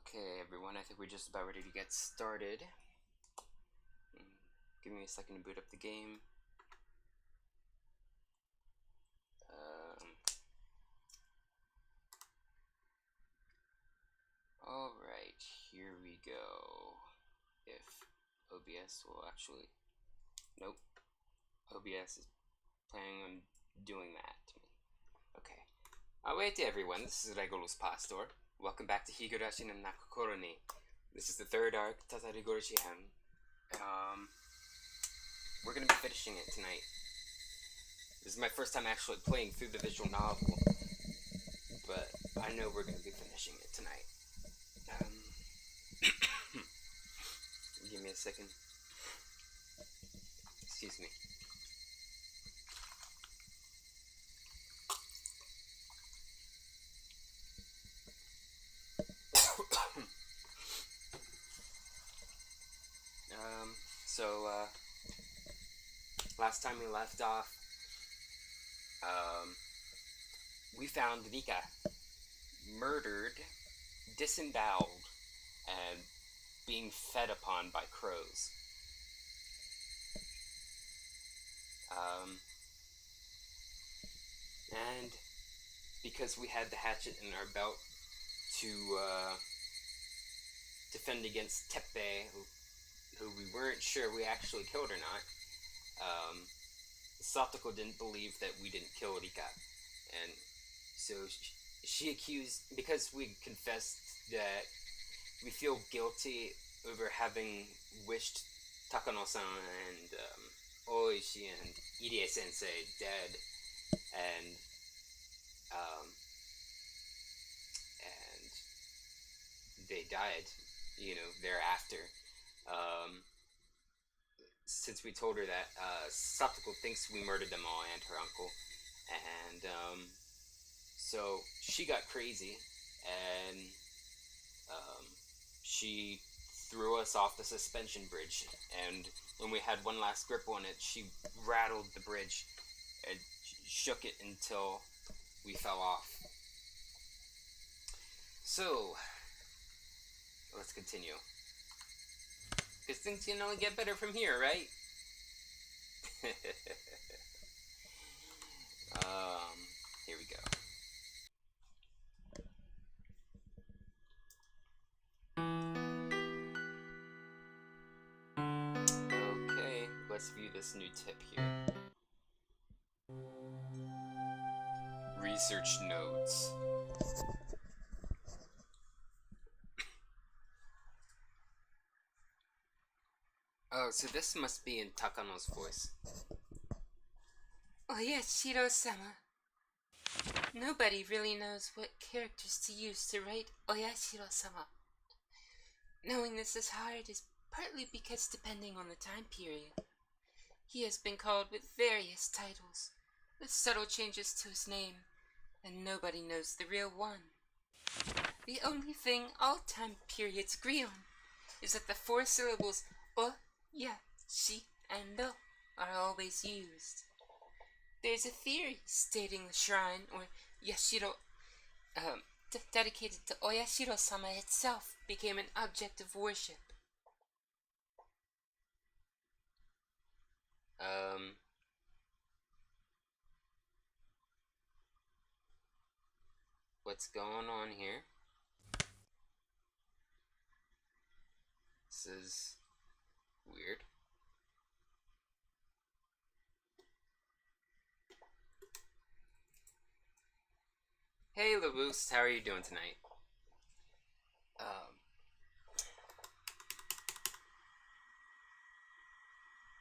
Okay, everyone, I think we're just about ready to get started. Give me a second to boot up the game. Alright, here we go. If OBS will actually... Nope. OBS is planning on doing that to me. Okay. Await everyone, this is Regulus Pastor. Welcome back to Higurashi and Naku Koro. This is the third arc, Tatarigoroshi-hen. We're gonna be finishing it tonight. This is my first time actually playing through the visual novel, but I know we're gonna be finishing it tonight. Give me a second. Excuse me. Last time we left off, we found Rika murdered, disemboweled, and being fed upon by crows. And because we had the hatchet in our belt to defend against Teppe, who we weren't sure we actually killed or not, Satoko didn't believe that we didn't kill Rika, and so she accused, because we confessed that we feel guilty over having wished Takano-san and Oishi and Irie-sensei dead, and they died, thereafter. Since we told her that, Satoko thinks we murdered them all and her uncle, and so she got crazy, and she threw us off the suspension bridge, and when we had one last grip on it, she rattled the bridge and shook it until we fell off. So, let's continue. Because things can only get better from here, right? Here we go. Okay, let's view this new tip here. Research notes. Oh, so this must be in Takano's voice. Oyashiro-sama. Nobody really knows what characters to use to write Oyashiro-sama. Knowing this is hard is partly because, depending on the time period, he has been called with various titles, with subtle changes to his name, and nobody knows the real one. The only thing all time periods agree on is that the 4 syllables O, Ya, Shi, and Do are always used. There's a theory stating the shrine, or Yashiro, dedicated to Oyashiro-sama itself, became an object of worship. What's going on here? This is weird. Hey, LaBoost, how are you doing tonight?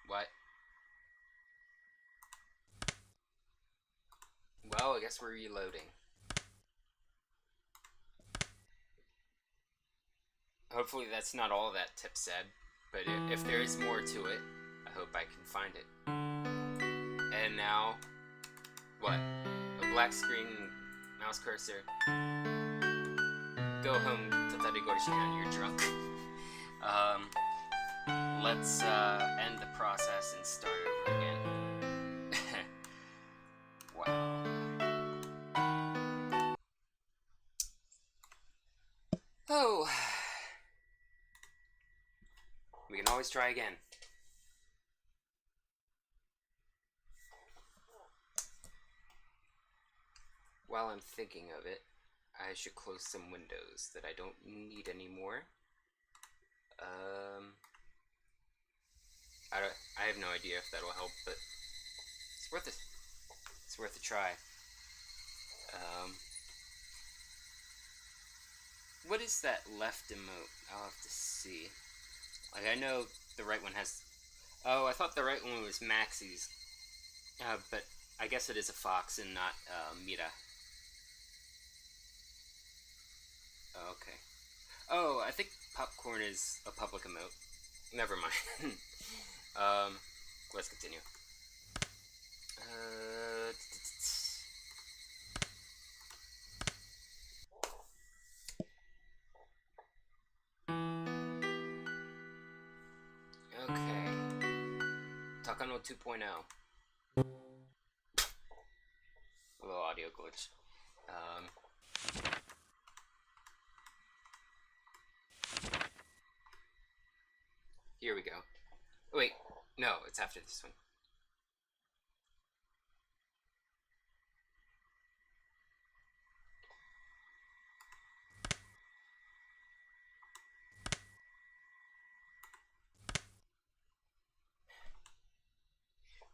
What? Well, I guess we're reloading. Hopefully that's not all that tip said, but if there is more to it, I hope I can find it. And now, what? A black screen, mouse cursor. Go home, Tatarigoroshi-hen, you're drunk. Let's end the process and start over again. Wow. Oh, We can always try again. While I'm thinking of it, I should close some windows that I don't need anymore. I have no idea if that'll help, but it's worth it. It's worth a try. What is that left emote? I'll have to see. Like, I know the right one has... Oh, I thought the right one was Maxie's. But I guess it is a fox and not Mira. Okay. Oh, I think popcorn is a public emote. Never mind. Let's continue. Okay. Takano 2.0. A little audio glitch. Here we go. Oh, wait, no, it's after this one.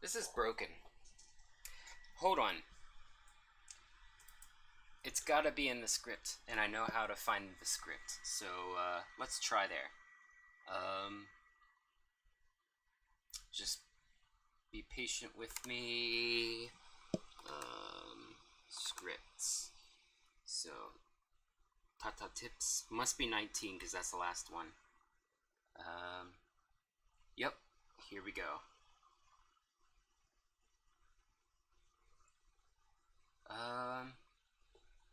This is broken. Hold on. It's gotta be in the script, and I know how to find the script. So, let's try there. Just be patient with me. Scripts. So, Tata tips. Must be 19, because that's the last one. Yep. Here we go.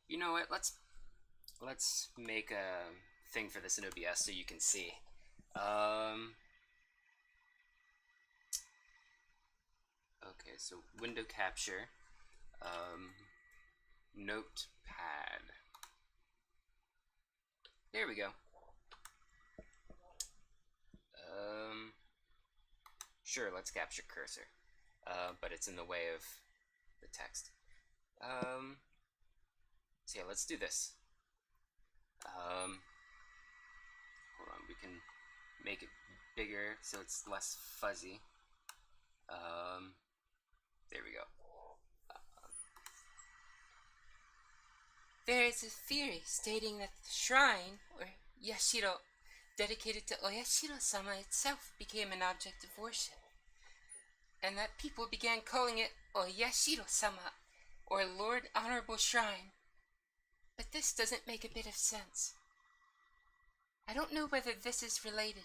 You know what? Let's make a thing for this in OBS so you can see. Okay, so window capture, notepad. There we go. Sure, let's capture cursor, but it's in the way of the text. So yeah, let's do this. Hold on, we can make it bigger so it's less fuzzy. There we go. There is a theory stating that the shrine, or yashiro, dedicated to Oyashiro-sama itself became an object of worship, and that people began calling it Oyashiro-sama, or Lord Honorable Shrine. But this doesn't make a bit of sense. I don't know whether this is related,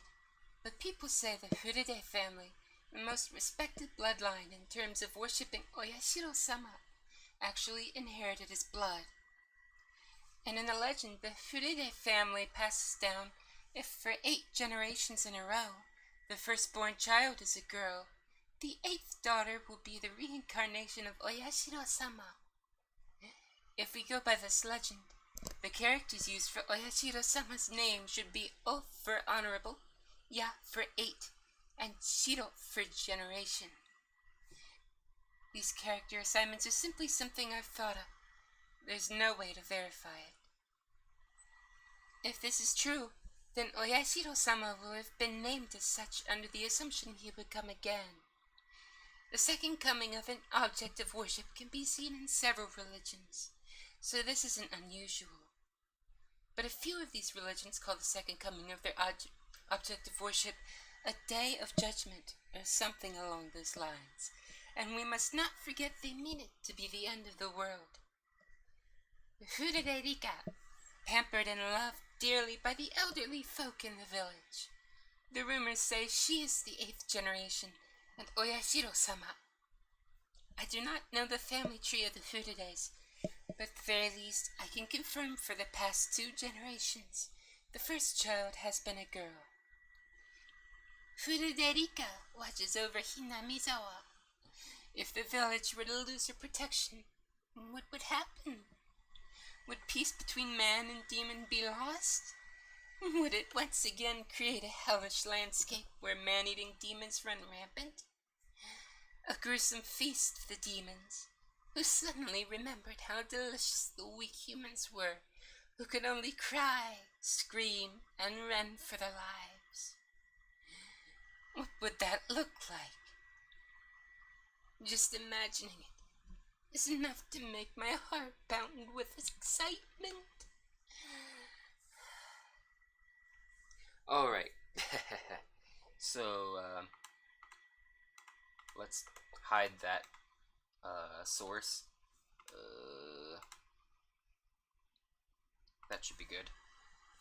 but people say the Furide family, the most respected bloodline in terms of worshipping Oyashiro-sama, actually inherited his blood. And in the legend, the Furide family passes down if for 8 generations in a row, the firstborn child is a girl, the 8th daughter will be the reincarnation of Oyashiro-sama. If we go by this legend, the characters used for Oyashiro-sama's name should be O for honorable, Ya for 8, and Shiro for generation. These character assignments are simply something I've thought of. There's no way to verify it. If this is true, then Oyashiro-sama will have been named as such under the assumption he would come again. The second coming of an object of worship can be seen in several religions, so this isn't unusual. But a few of these religions call the second coming of their object of worship a day of judgment, or something along those lines, and we must not forget they mean it to be the end of the world. Furide Rika, pampered and loved dearly by the elderly folk in the village. The rumors say she is the 8th generation, and Oyashiro-sama. I do not know the family tree of the Furides, but at the very least I can confirm for the past 2 generations, the first child has been a girl. Furide Rika watches over Hinamizawa. If the village were to lose her protection, what would happen? Would peace between man and demon be lost? Would it once again create a hellish landscape where man-eating demons run rampant? A gruesome feast for the demons, who suddenly remembered how delicious the weak humans were, who could only cry, scream, and run for their lives. What would that look like? Just imagining it is enough to make my heart pound with excitement. Alright. So, let's hide that source. That should be good.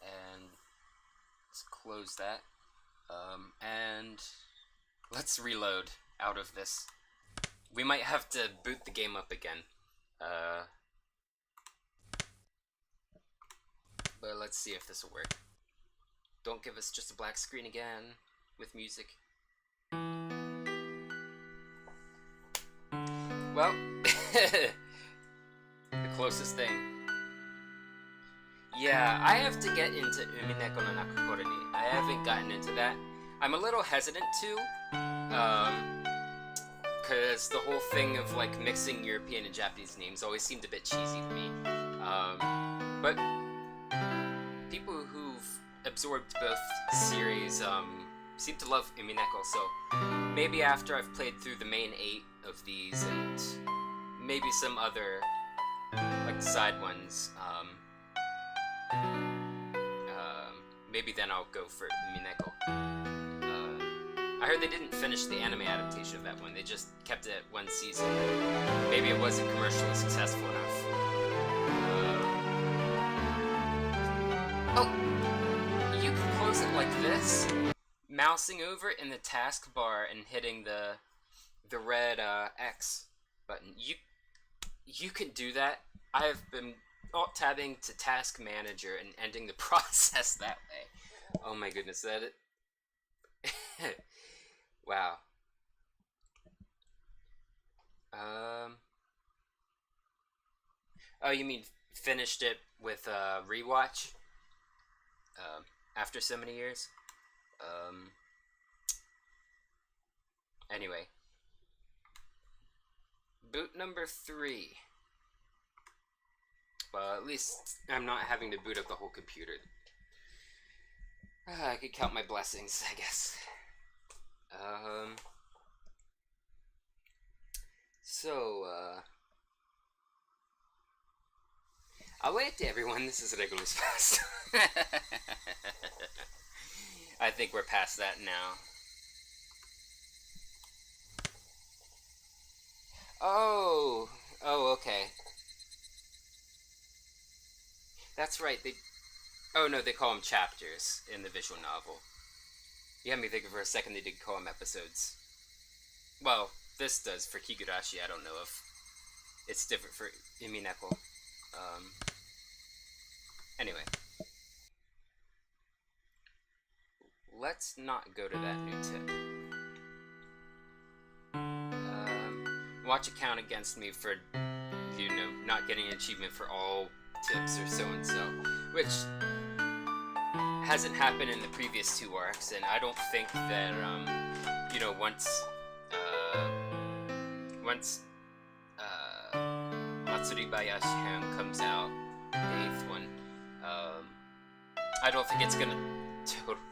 And let's close that. And let's reload out of this. We might have to boot the game up again. But let's see if this will work. Don't give us just a black screen again with music. Well, the closest thing. Yeah, I have to get into Umineko no Naku Koro ni. I haven't gotten into that. I'm a little hesitant to, because the whole thing of like mixing European and Japanese names always seemed a bit cheesy to me. But people who've absorbed both series seem to love Umineko, so maybe after I've played through the main 8 of these and maybe some other like side ones, maybe then I'll go for Umineko. I heard they didn't finish the anime adaptation of that one, they just kept it at 1 season. Maybe it wasn't commercially successful enough. Oh! You can close it like this, mousing over in the taskbar and hitting the red X button. You can do that. I have been alt-tabbing to Task Manager and ending the process that way. Oh my goodness, that it. Wow. Oh, you mean finished it with rewatch? After so many years? Anyway. Boot number 3. Well, at least I'm not having to boot up the whole computer. I could count my blessings, I guess. Await everyone, this is Regulus Fast. I think we're past that now. Oh, okay. That's right, oh no, they call them chapters in the visual novel. You had me thinking for a second they did call them episodes. Well, this does for Higurashi, I don't know if it's different for Umineko. Anyway. Let's not go to that new tip. Watch it count against me for, not getting an achievement for all tips or so-and-so, which hasn't happened in the previous 2 arcs, and I don't think that, once Tatarigoroshi-hen comes out, the 8th one, I don't think it's gonna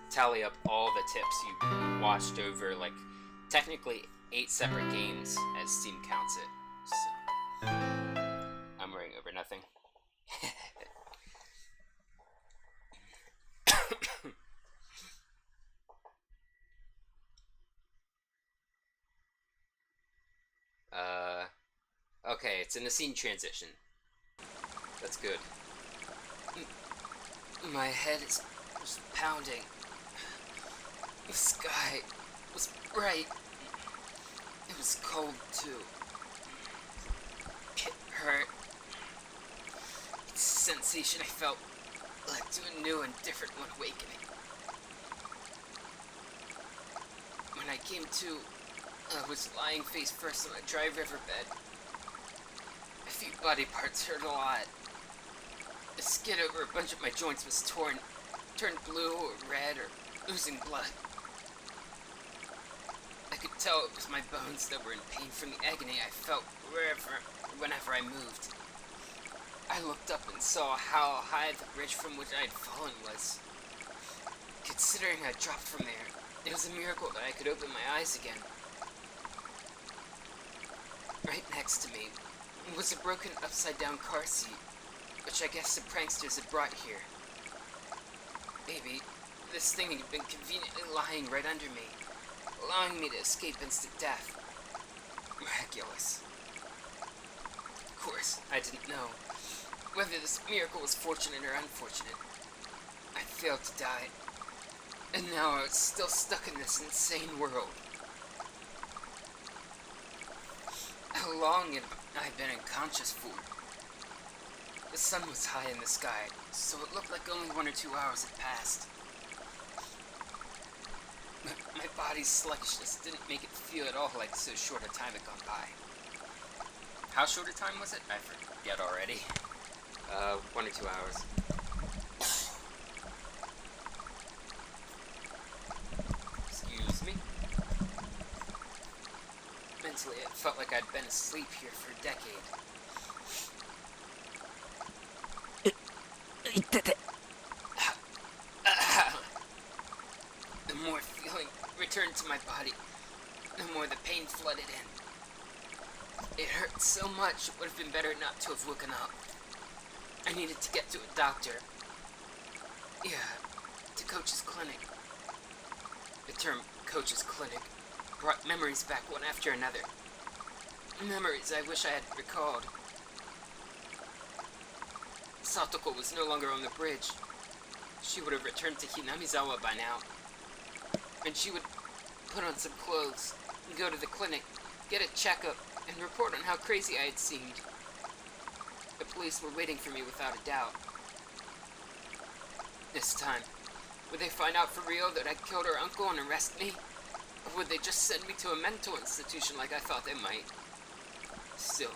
tally up all the tips you watched over, like, technically 8 separate games as Steam counts it, so I'm worrying over nothing. Okay, it's in a scene transition. That's good. My head is just pounding. The sky was bright. It was cold, too. It hurt. It's a sensation I felt led to a new and different one awakening. When I came to, I was lying face first on a dry riverbed. A few body parts hurt a lot. The skin over a bunch of my joints was torn, turned blue or red or oozing blood. I could tell it was my bones that were in pain from the agony I felt whenever I moved. I looked up and saw how high the bridge from which I had fallen was. Considering I dropped from there, it was a miracle that I could open my eyes again. Right next to me was a broken upside-down car seat, which I guess the pranksters had brought here. Maybe this thing had been conveniently lying right under me, allowing me to escape instant death. Miraculous. Of course, I didn't know whether this miracle was fortunate or unfortunate. I failed to die, and now I was still stuck in this insane world. How long had I been unconscious for? The sun was high in the sky, so it looked like only 1 or 2 hours had passed. My body's sluggishness didn't make it feel at all like so short a time had gone by. How short a time was it? I forget already. 1 or 2 hours. Excuse me. Mentally, it felt like I'd been asleep here for a decade. The more feeling returned to my body, the more the pain flooded in. It hurt so much, it would have been better not to have woken up. I needed to get to a doctor. Yeah, to Coach's clinic. The term Coach's clinic brought memories back one after another. Memories I wish I had recalled. Satoko was no longer on the bridge. She would have returned to Hinamizawa by now. And she would put on some clothes, and go to the clinic, get a checkup, and report on how crazy I had seemed. The police were waiting for me without a doubt. This time, would they find out for real that I'd killed her uncle and arrest me? Or would they just send me to a mental institution like I thought they might? Still,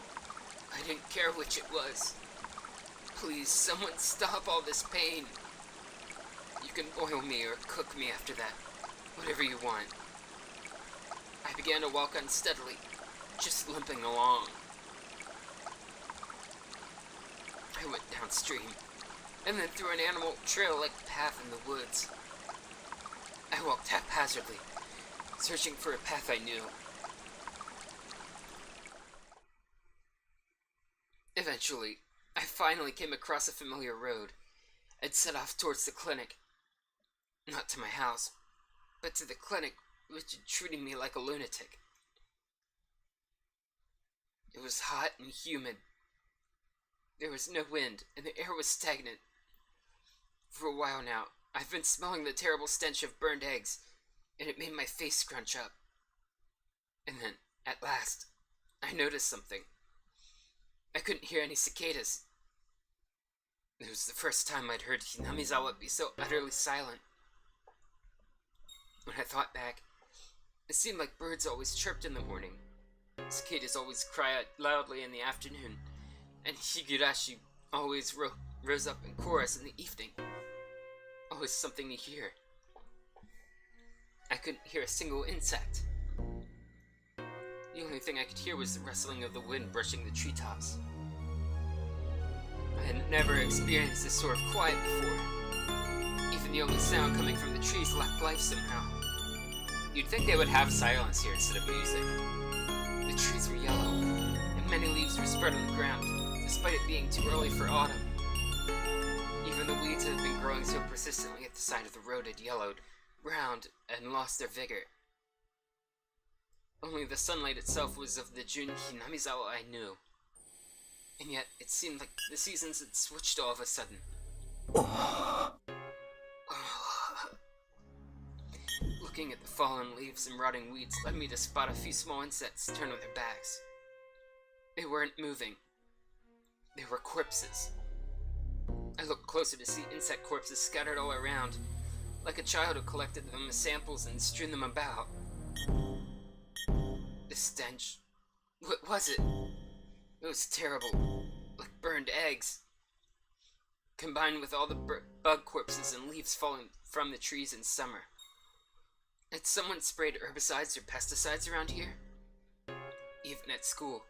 I didn't care which it was. Please, someone stop all this pain. You can boil me or cook me after that. Whatever you want. I began to walk unsteadily, just limping along. I went downstream, and then through an animal trail-like path in the woods. I walked haphazardly, searching for a path I knew. Eventually, I finally came across a familiar road. I'd set off towards the clinic. Not to my house, but to the clinic, which had treated me like a lunatic. It was hot and humid. There was no wind, and the air was stagnant. For a while now, I've been smelling the terrible stench of burned eggs, and it made my face scrunch up. And then, at last, I noticed something. I couldn't hear any cicadas. It was the first time I'd heard Hinamizawa be so utterly silent. When I thought back, it seemed like birds always chirped in the morning. Cicadas always cry out loudly in the afternoon, and Higurashi always rose up in chorus in the evening. Always something to hear. I couldn't hear a single insect. The only thing I could hear was the rustling of the wind brushing the treetops. I had never experienced this sort of quiet before. Even the only sound coming from the trees lacked life somehow. You'd think they would have silence here instead of music. The trees were yellow, and many leaves were spread on the ground, despite it being too early for autumn. Even the weeds that had been growing so persistently at the side of the road had yellowed, browned, and lost their vigor. Only the sunlight itself was of the Jun Hinamizawa I knew. And yet, it seemed like the seasons had switched all of a sudden. Looking at the fallen leaves and rotting weeds led me to spot a few small insects turn on their backs. They weren't moving. They were corpses. I looked closer to see insect corpses scattered all around, like a child who collected them as samples and strewn them about. The stench. What was it? It was terrible, like burned eggs. combined with all the bug corpses and leaves falling from the trees in summer. Had someone sprayed herbicides or pesticides around here? Even at school,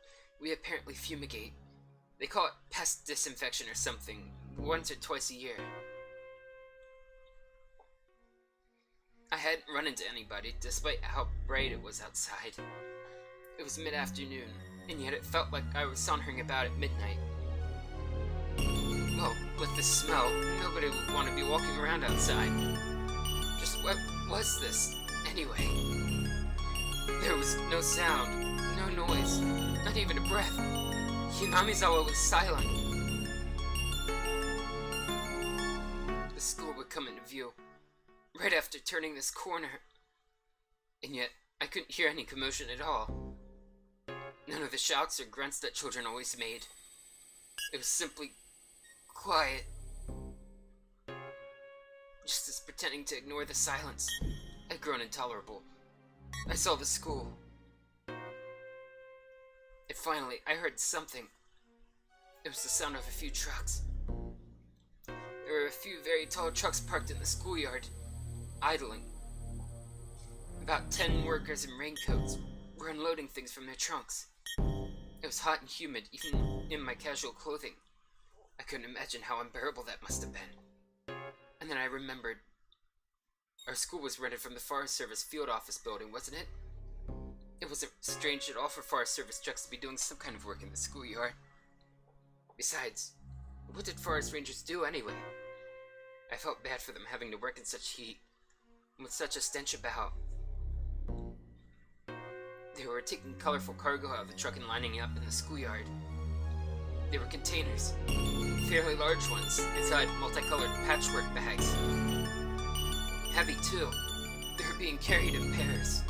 we apparently fumigate. They call it pest disinfection or something, once or twice a year. I hadn't run into anybody, despite how bright it was outside. It was mid-afternoon, and yet it felt like I was sauntering about at midnight. Well, with the smell, nobody would want to be walking around outside. Just what was this, anyway? There was no sound, no noise, not even a breath. Hinamizawa was silent. The school would come into view right after turning this corner, and yet I couldn't hear any commotion at all. None of the shouts or grunts that children always made. It was simply quiet. Just as pretending to ignore the silence had grown intolerable, I saw the school. And finally, I heard something. It was the sound of a few trucks. There were a few very tall trucks parked in the schoolyard, idling. About 10 workers in raincoats were unloading things from their trunks. It was hot and humid, even in my casual clothing. I couldn't imagine how unbearable that must have been. And then I remembered. Our school was rented from the Forest Service field office building, wasn't it? It wasn't strange at all for Forest Service trucks to be doing some kind of work in the schoolyard. Besides, what did forest rangers do anyway? I felt bad for them having to work in such heat, and with such a stench about. They were taking colorful cargo out of the truck and lining it up in the schoolyard. They were containers, fairly large ones, inside multicolored patchwork bags. Heavy too. They were being carried in pairs.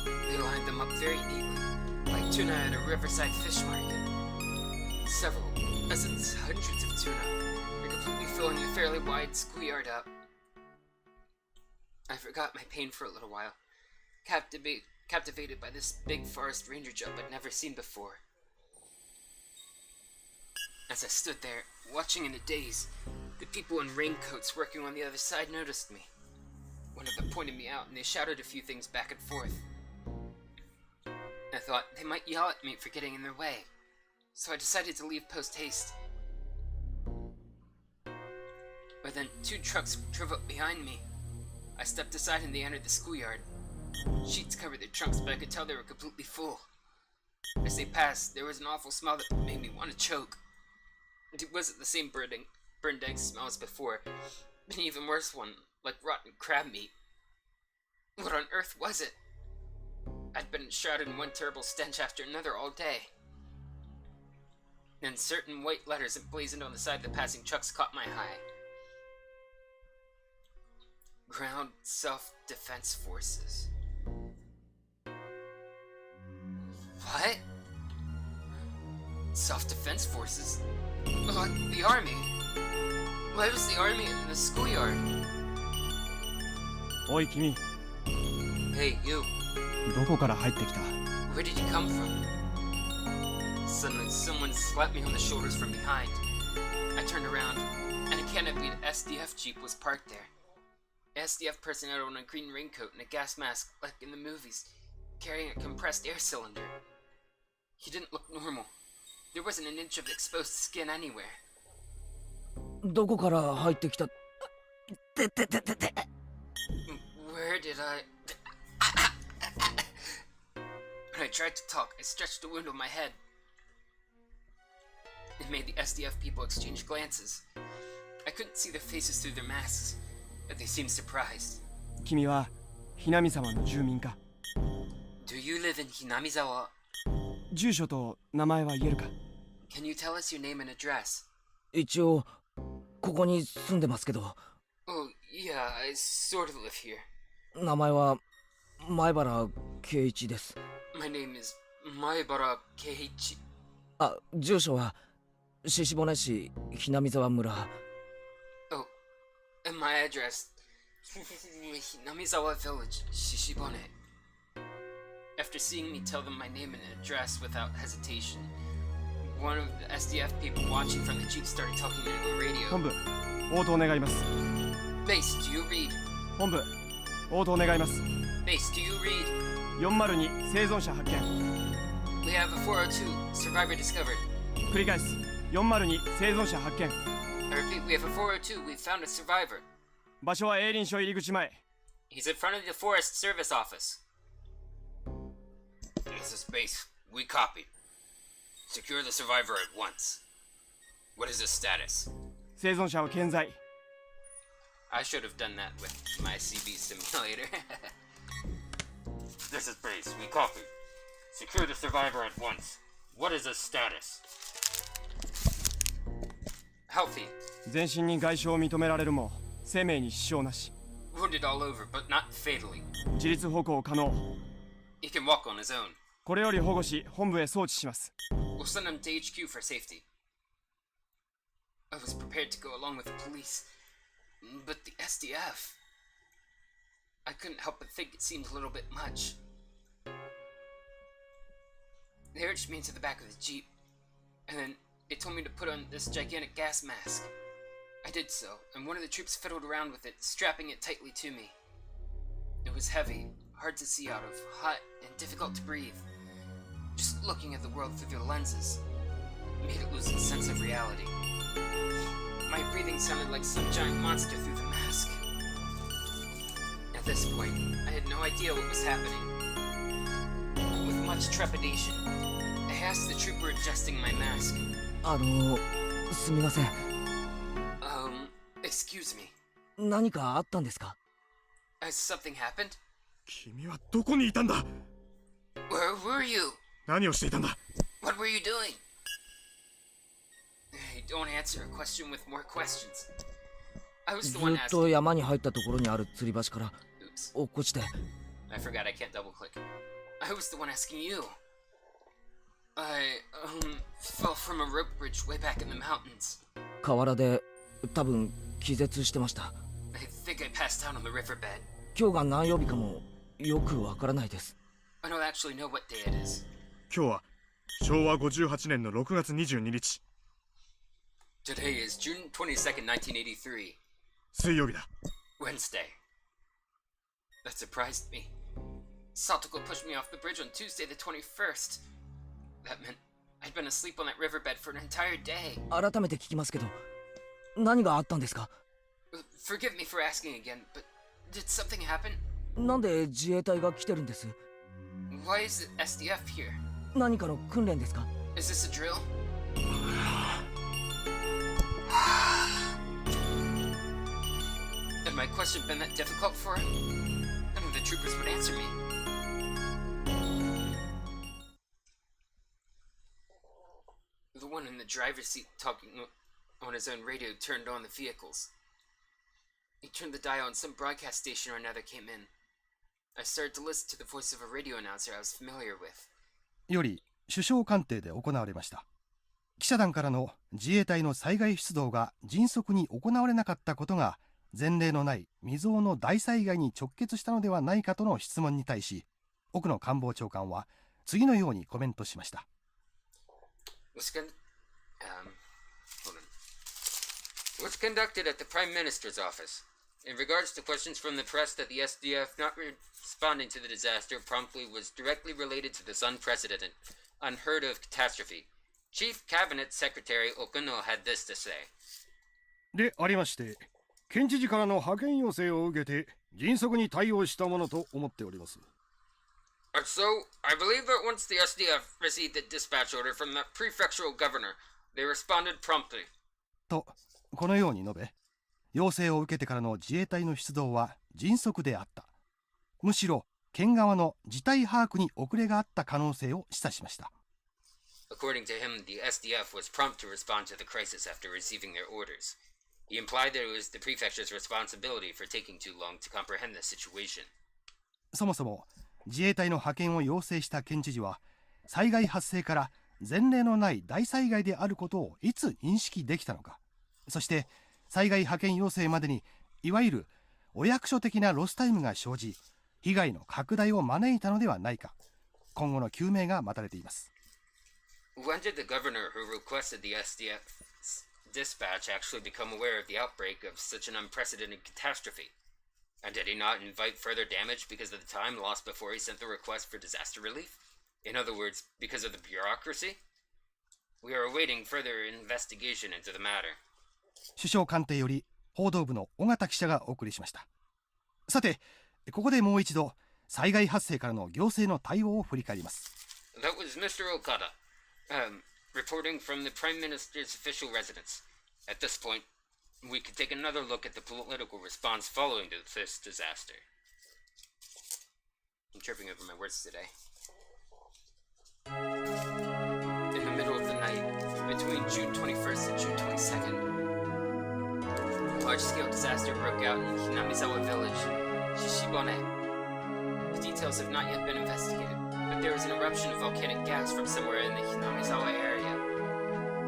They lined them up very neatly, like tuna at a riverside fish market. Several, dozens, hundreds of tuna were completely filling the fairly wide schoolyard up. I forgot my pain for a little while, captivated by this big forest ranger job I'd never seen before. As I stood there, watching in a daze, the people in raincoats working on the other side noticed me. One of them pointed me out, and they shouted a few things back and forth. I thought they might yell at me for getting in their way, so I decided to leave post-haste. But then 2 trucks drove up behind me. I stepped aside and they entered the schoolyard. Sheets covered their trunks, but I could tell they were completely full. As they passed, there was an awful smell that made me want to choke. It wasn't the same burned egg smell as before, but an even worse one, like rotten crab meat. What on earth was it? I'd been shrouded in one terrible stench after another all day. Then certain white letters emblazoned on the side of the passing trucks caught my eye. Ground Self-Defense Forces. What? Self-Defense Forces? Like the army? Why was the army in the schoolyard? Oi, Kimi. Hey, you. どこから入ってきた? Where did you come from? Suddenly, someone slapped me on the shoulders from behind. I turned around, and a canopied SDF jeep was parked there. An SDF person had on a green raincoat and a gas mask, like in the movies, carrying a compressed air cylinder. He didn't look normal. There wasn't an inch of exposed skin anywhere. どこから入ってきた? Where did I... When I tried to talk, I stretched the wound on my head. It made the SDF people exchange glances. I couldn't see their faces through their masks, but they seemed surprised. 君はひなみ様の住民か? Do you live in Hinamizawa? 住所と名前は言えるか? Can you tell us your name and address? 一応ここに住んでますけど。 Oh, yeah, I sort of live here. 名前は前原圭一です。 My name is Maebara Keiichi. あ、住所は獅子骨市ひなみ沢村。 Oh, and my address, Hinamizawa Village, Shishibone. After seeing me tell them my name and address without hesitation, one of the SDF people watching from the jeep started talking into a radio. 本部、応答願います。 Base, do you read? 本部、応答願います。 Base, do you read? 402生存者発見。 We have a 402, survivor discovered. 繰り返す。402生存者発見。 I repeat, we have a 402, we've found a survivor. 場所は営林署入り口前。 He's in front of the Forest Service office. This is base. We copy. Secure the survivor at once. What is his status? 生存者は健在。 I should have done that with my CB simulator. This is base. We copy. Secure the survivor at once. What is his status? Healthy. 全身に外傷を認められるも生命に支障なし。 Wounded all over, but not fatally. 自立歩行可能。 He can walk on his own. これより保護し本部へ送致します。 We'll send him to HQ for safety. I was prepared to go along with the police, but the SDF... I couldn't help but think it seemed a little bit much. They urged me into the back of the Jeep, and then it told me to put on this gigantic gas mask. I did so, and one of the troops fiddled around with it, strapping it tightly to me. It was heavy, hard to see out of, hot, and difficult to breathe. Just looking at the world through the lenses made it lose its sense of reality. My breathing sounded like some giant monster through the mask. At this point, I had no idea what was happening. With much trepidation, I asked the trooper adjusting my mask. すみません。Excuse me. 何かあったんですか？ Has something happened? 君はどこにいたんだ？ Where were you? 何をしていたんだ？ What were you doing? Hey, don't answer a question with more questions. I was ず the one っと asking. 山に入ったところにある吊り橋から Oops. 落っこちて。 I forgot I can't double click. I was the one asking you. I fell from a rope bridge way back in the mountains. 河原で多分気絶してました。 I think I passed out on the riverbed. 今日が何曜日かもよくわからないです。 I don't actually know what day it is. 今日は昭和58年の6月22日。 Today is June 22nd, 1983. 水曜日だ。 Wednesday. That surprised me. Satoko pushed me off the bridge on Tuesday the 21st. That meant I'd been asleep on that riverbed for an entire day. 改めて聞きますけど、何があったんですか？ Forgive me for asking again, but did something happen? なんで自衛隊が来てるんです？ Why is the SDF here? 何かの訓練ですか？ Is this a drill? Had my question been that difficult for him? None of the troopers would answer me. The one in the driver's seat talking on his own radio turned on the vehicles. He turned the dial and some broadcast station or another came in. I started to listen to the voice of a radio announcer I was familiar with. より首相官邸で行われました。記者団からの自衛隊の災害出動が迅速に行われなかったことが前例のない未曾有の大災害に直結したのではないかとの質問に対し、奥野官房長官は次のようにコメントしました。Was conducted at the Prime Minister's office. In regards to questions from the press that the SDF not responding to the disaster promptly was directly related to this unprecedented, unheard of catastrophe. Chief Cabinet Secretary Okuno had this to say. でありまして、県知事からの派遣要請を受けて迅速に対応したものと思っております。So, I believe that once the SDF received the dispatch order from the prefectural governor, they responded promptly. と、このように述べ、要請を受けてからの自衛隊の出動は迅速であった。むしろ、県側の事態把握に遅れがあった可能性を示唆しました。According to him, the SDF was prompt to respond to the crisis after receiving their orders. He implied that it was the prefecture's responsibility for taking too long to comprehend the situation. そもそも、自衛隊の派遣を要請した県知事は、災害発生から前例のない大災害であることをいつ認識できたのか。そして災害派遣要請までにいわゆるお役所的なロスタイムが生じ、被害の拡大を招いたのではないか。今後の究明が待たれています。When did the governor who requested the SDF dispatch actually become aware of the outbreak of such an unprecedented catastrophe? And did he not invite further damage because of the time lost before he sent the request for disaster relief? In other words, because of the bureaucracy? We are awaiting further investigation into the matter. 首相官邸より報道部の尾形記者がお送りしました。さて、ここでもう一度災害発生からの行政の対応を振り返ります。That was Mr. Okada, reporting from the Prime Minister's official residence. At this point, we could take another look at the political response following this disaster. I'm tripping over my words today. In the middle of the night, between June 21st and June 22nd, a large-scale disaster broke out in Hinamizawa village, Shishibone. The details have not yet been investigated, but there was an eruption of volcanic gas from somewhere in the Hinamizawa area.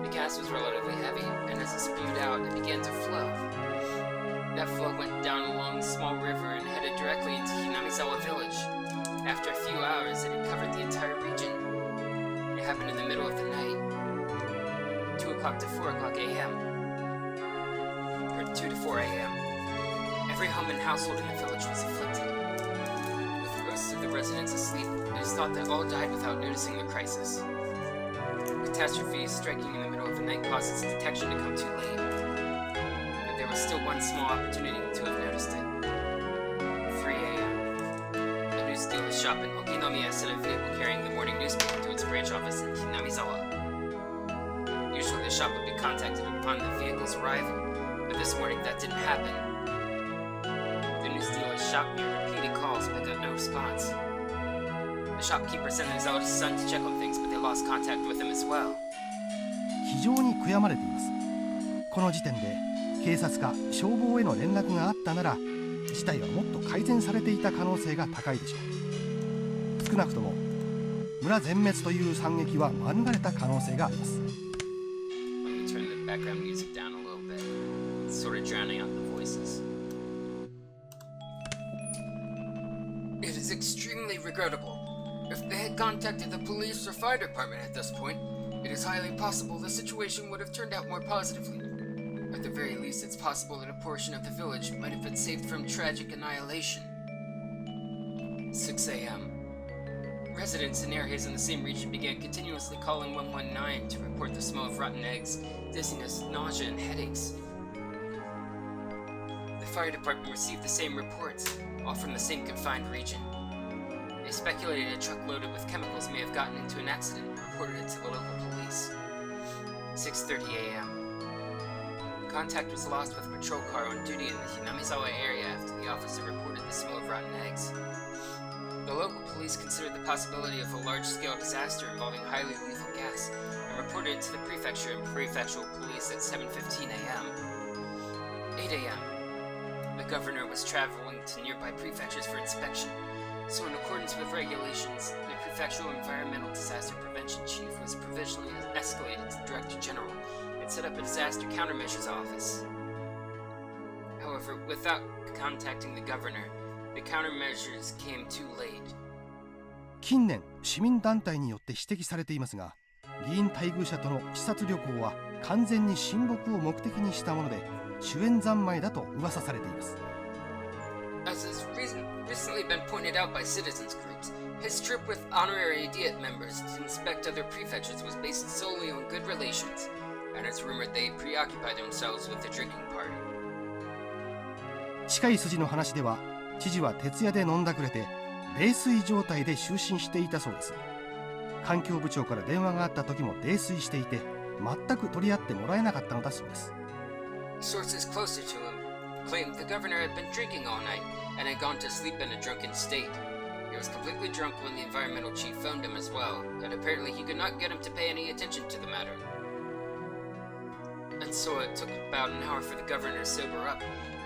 The gas was relatively heavy, and as it spewed out, it began to flow. That flow went down along a small river and headed directly into Hinamizawa village. After a few hours, it had covered the entire region. It happened in the middle of the night, 2 o'clock to 4 o'clock a.m., or 2 to 4 a.m. Every home and household in the village was afflicted. With most of the residents asleep, it is thought that all died without noticing the crisis. Catastrophe striking in the middle of the night caused its detection to come too late. But there was still one small opportunity to have noticed it. 3 a.m. A news dealer's shop in Okinomiya sent a vehicle carrying the morning newspaper to its branch office in Hinamizawa. Usually the shop would be contacted upon the vehicle's arrival, but this morning that didn't happen. The news dealer's shop made repeated calls but got no response. The shopkeeper sent his eldest son to check on things, but they lost contact with him as well. 非常に悔やまれています。この時点で警察か消防への連絡があったなら事態はもっと改善されていた可能性が高いでしょう。少なくとも村全滅という惨劇は免れた可能性があります。Let me turn the background music down a little bit. It's sort of drowning out the voices. It is extremely regrettable. If they had contacted the police or fire department at this point, it is highly possible the situation would have turned out more positively. At the very least, it's possible that a portion of the village might have been saved from tragic annihilation. 6 a.m. Residents in areas in the same region began continuously calling 119 to report the smell of rotten eggs, dizziness, nausea, and headaches. The fire department received the same reports, all from the same confined region. They speculated a truck loaded with chemicals may have gotten into an accident and reported it to the local police. 6:30 a.m. Contact was lost with a patrol car on duty in the Hinamizawa area after the officer reported the smell of rotten eggs. The local police considered the possibility of a large-scale disaster involving highly lethal gas and reported it to the prefecture and prefectural police at 7:15 a.m. 8 a.m. The governor was traveling to nearby prefectures for inspection, so in accordance with regulations, the prefectural environmental disaster prevention chief was provisionally escalated to Director General and set up a disaster countermeasures office. However, without contacting the governor, the countermeasures came too late. 近年市民団体によって指摘されていますが、議員待遇者との視察旅行は完全に親睦を目的にしたもので主演三昧だと噂されています。As has recently been pointed out by citizens groups, his trip with honorary Diet members to inspect other prefectures was based solely on good relations, and it's rumored they preoccupied themselves with the drinking party. 近い筋の話では、知事は徹夜で飲んだくれて泥酔状態で就寝していたそうです。環境部長から電話があった時も泥酔していて、全く取り合ってもらえなかったのだそうです。Sources closer to him claimed the governor had been drinking all night and had gone to sleep in a drunken state. He was completely drunk when the environmental chief phoned him as well, and apparently he could not get him to pay any attention to the matter. And so it took about an hour for the governor to sober up,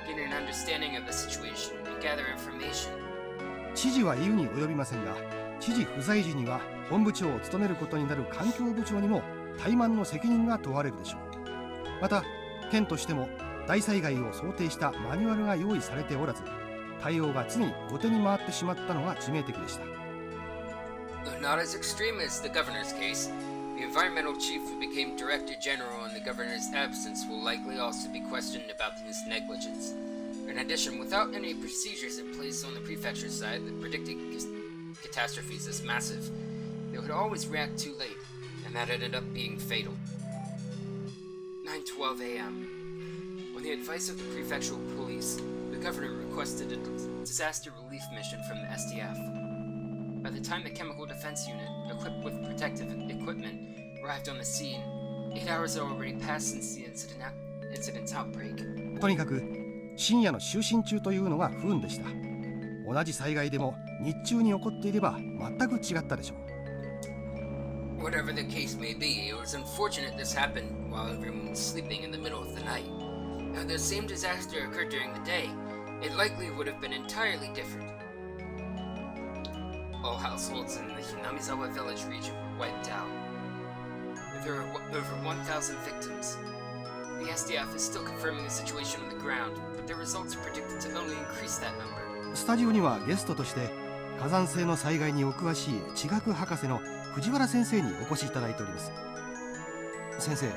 get an understanding of the situation, and gather information. 知事は言うに及びませんが、知事不在時には本部長を務めることになる環境部長にも怠慢の責任が問われるでしょう。また県としても大災害を想定したマニュアルが用意されておらず、対応が常に後手に回ってしまったのが致命的でした。 Though not as extreme as the governor's case, The environmental chief who became Director General in the governor's absence will likely also be questioned about his negligence. In addition, without any procedures in place on the prefecture side that predicted catastrophes as massive, they would always react too late, and that ended up being fatal. 9:12 a.m. On the advice of the prefectural police, the governor requested a disaster relief mission from the SDF. By the time the Chemical Defense Unit, equipped with protective equipment, arrived on the scene, 8 hours had already passed since the incident's outbreak. とにかく深夜の就寝中というのが不運でした。同じ災害でも日中に起こっていれば全く違ったでしょう。Whatever the case may be, it was unfortunate this happened while everyone was sleeping in the middle of the night. Had the same disaster occurred during the day, it likely would have been entirely different. All households in the Hinamizawa village region were wiped out. There are over 1,000 victims. The SDF is still confirming the situation on the ground, but their results are predicted to only increase that number. スタジオにはゲストとして火山性の災害にお詳しい地学博士の藤原先生にお越しいただいております。先生、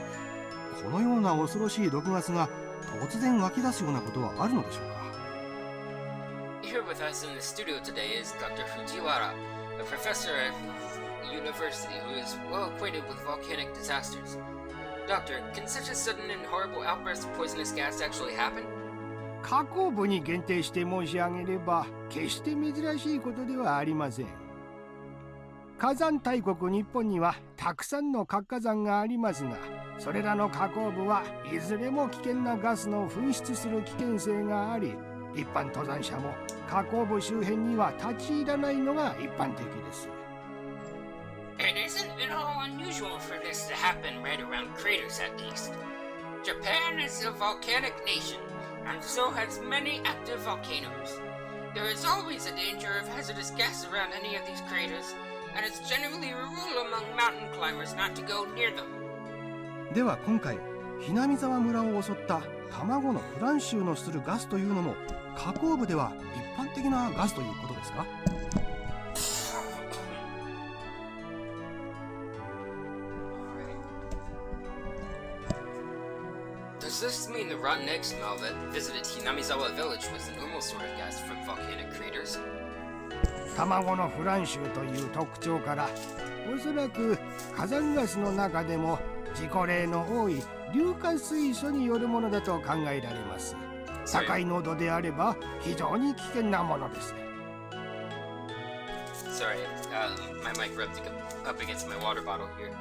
このような恐ろしい毒ガスが突然湧き出すようなことはあるのでしょうか。 Here with us in the studio today is Dr. Fujiwara, a professor at the university who is well acquainted with volcanic disasters. Doctor, can such a sudden and horrible outburst of poisonous gas actually happen? 火口部に限定して申し上げれば決して珍しいことではありません。火山大国日本にはたくさんの活火山がありますが、それらの火口部はいずれも危険なガスの噴出する危険性があり、一般登山者も火口部周辺には立ち入らないのが一般的です。It isn't at all unusual for this to happen right around craters at least. Japan is a volcanic nation, and so has many active volcanoes. There is always a danger of hazardous gas around any of these craters, and it's generally a rule among mountain climbers not to go near them. では今回南沢村を襲った卵のフラン臭のするガスというのも火口部では一般的なガスということですか？ Does this mean the rotten egg smell that visited Hinamizawa village was the normal sort of gas from volcanic craters? 卵のフラン臭という特徴から、おそらく火山ガスの中でも事故例の多い硫化水素によるものだと考えられます。高い濃度であれば非常に危険なものです。Sorry, my mic rubbed up against my water bottle here.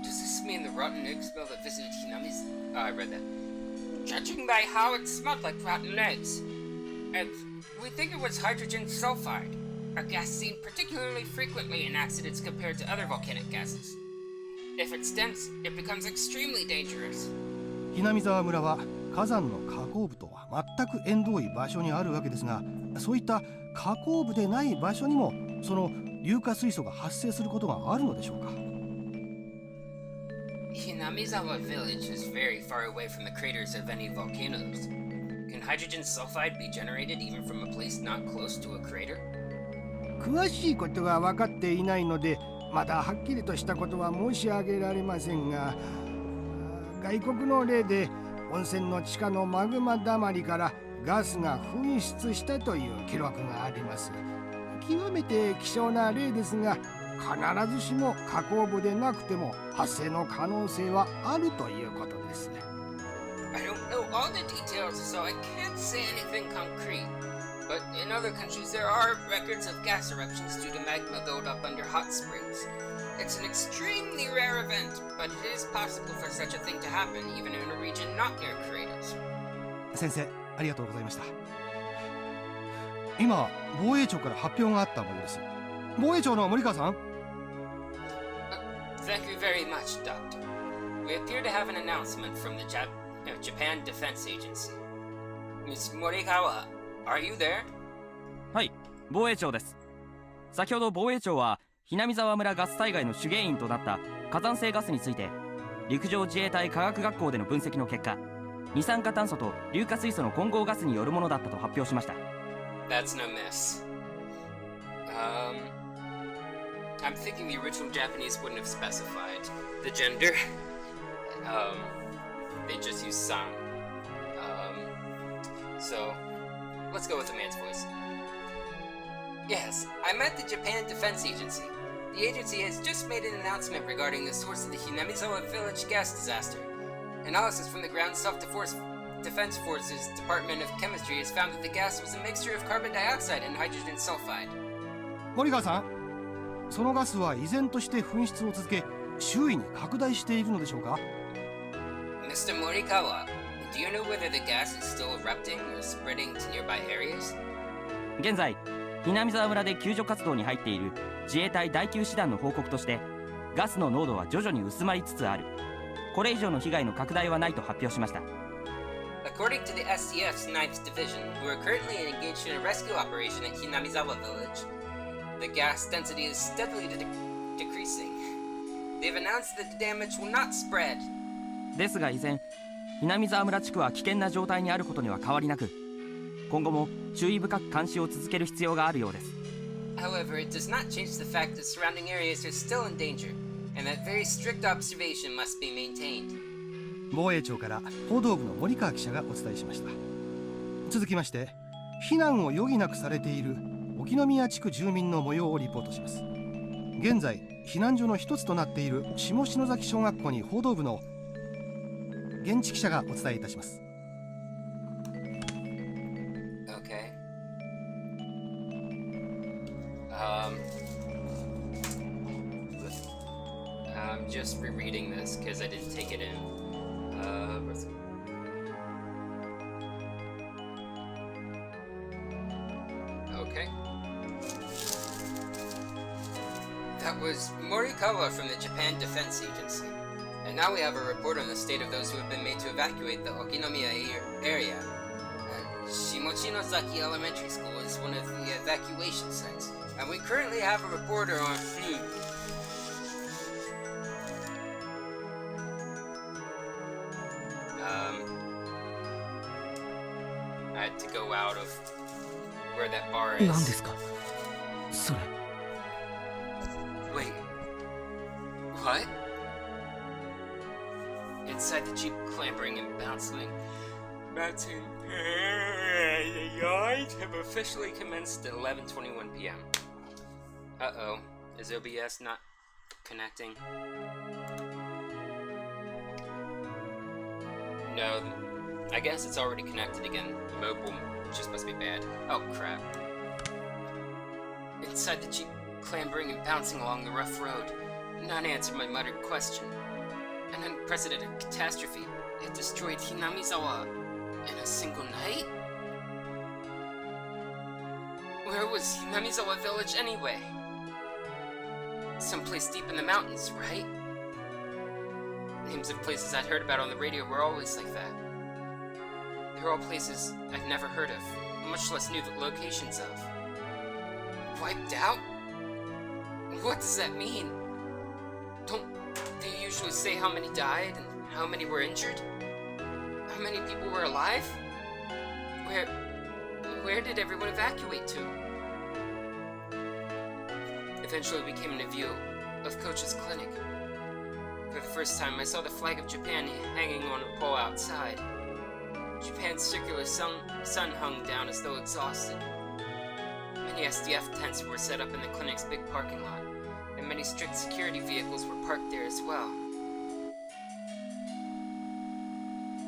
Does this mean the rotten egg smell that visited Hinami's? I read that. Judging by how it smelled like rotten eggs, and we think it was hydrogen sulfide, a gas seen particularly frequently in accidents compared to other volcanic gases. If it's dense, it becomes extremely dangerous. 南沢村は火山の火口部とは全く縁遠い場所にあるわけですが、そういった火口部でない場所にもその硫化水素が発生することがあるのでしょうか。 Hinamizawa village is very far away from the craters of any volcanoes. Can hydrogen sulfide be generated even from a place not close to a crater? 詳しいことが分かっていないので、まだはっきりとしたことは申し上げられませんが、外国の例で温泉の地下のマグマだまりからガスが噴出したという記録があります。極めて希少な例ですが、必ずしも火口部でなくても発生の可能性はあるということです。I don't know all the details, so I can't say anything concrete. But in other countries, there are records of gas eruptions due to magma buildup under hot springs. It's an extremely rare event, but it is possible for such a thing to happen even in a region not near craters. 先生、ありがとうございました。今、防衛庁から発表があったものです。防衛庁の森川さん。Thank you very much, Doctor. We appear to have an announcement from the Japan Defense Agency. Ms. Morikawa, are you there? はい、防衛庁です。先ほど防衛庁は南沢村ガス災害の主原因となった火山性ガスについて陸上自衛隊科学学校での分析の結果、二酸化炭素と硫化水素の混合ガスによるものだったと発表しました。 That's no miss. I'm thinking the original Japanese wouldn't have specified the gender. They just use san. So, let's go with the man's voice. Yes, I'm at the Japan Defense Agency. The agency has just made an announcement regarding the source of the Hinamizawa village gas disaster. Analysis from the Ground Self-Defense Forces Department of Chemistry has found that the gas was a mixture of carbon dioxide and hydrogen sulfide. 森川さん、そのガスは依然として噴出を続け、周囲に拡大しているのでしょうか？ Mr. Morikawa, do you know whether the gas is still erupting or spreading to nearby areas? 現在南沢村で救助活動に入っている自衛隊第9師団の報告として、ガスの濃度は徐々に薄まりつつある。これ以上の被害の拡大はないと発表しました。 According to the SDF's 9th Division, who are currently engaged in a rescue operation at Hinamizawa Village, the gas density is steadily decreasing. They've announced that the damage will not spread. ですが依然、南沢村地区は危険な状態にあることには変わりなく、今後も注意深く監視を続ける必要があるようです。 However, it does not change the fact that surrounding areas are still in danger, and that very strict observation must be maintained. 防衛庁から報道部の森川記者がお伝えしました。続きまして、避難を余儀なくされている沖宮地区住民の模様をリポートします。現在、避難所の一つとなっている下篠崎小学校に報道部の現地記者がお伝えいたします。Okay. I'm just rereading this because I didn't take it in. Okay. That was Morikawa from the Japan Defense Agency. And now we have a report on the state of those who have been made to evacuate the Okinomiya area. Shimochinozaki Elementary School is one of the evacuation sites. And we currently have a reporter on... I had to go out of where that bar is. 何ですかそれ？ Wait. What? Inside the Jeep, clambering and bouncing. The yards have officially commenced at 11:21 p.m. Uh-oh. Is OBS not connecting? No. I guess it's already connected again. Mobile just must be bad. Oh, crap. Inside the Jeep, clambering and bouncing along the rough road. None answered my muttered question. An unprecedented catastrophe had destroyed Hinamizawa in a single night? Where was Hinamizawa village anyway? Someplace deep in the mountains, right? Names of places I'd heard about on the radio were always like that. They're all places I'd never heard of, much less knew the locations of. Wiped out? What does that mean? Don't they usually say how many died and how many were injured? How many people were alive? Where did everyone evacuate to? Eventually we came into view of Coach's clinic. For the first time I saw the flag of Japan hanging on a pole outside. Japan's circular sun hung down as though exhausted. Many SDF tents were set up in the clinic's big parking lot, and many strict security vehicles were parked there as well.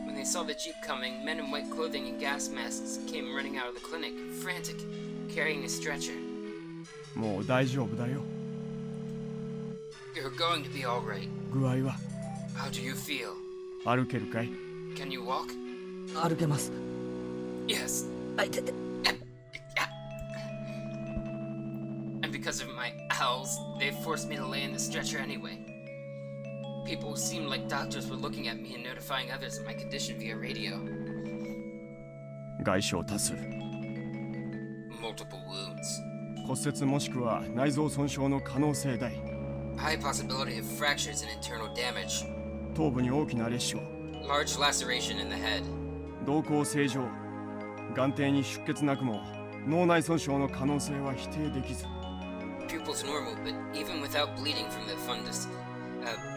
When they saw the Jeep coming, men in white clothing and gas masks came running out of the clinic, frantic, carrying a stretcher. もう大丈夫だよ。 You're going to be alright. 具合は How do you feel? 歩けるかい？ Can you walk? 歩けます。 Yes. あいてて。 And because of my owls, they forced me to lay in the stretcher anyway. People who seemed like doctors were looking at me and notifying others of my condition via radio. 外傷多数。 Multiple wounds. 骨折もしくは内臓損傷の可能性大。 High possibility of fractures and internal damage. 頭部に大きな裂傷。 Large laceration in the head. 瞳孔正常。眼底に出血なくも脳内損傷の可能性は否定できず。pupil's normal, but even without bleeding from the fundus,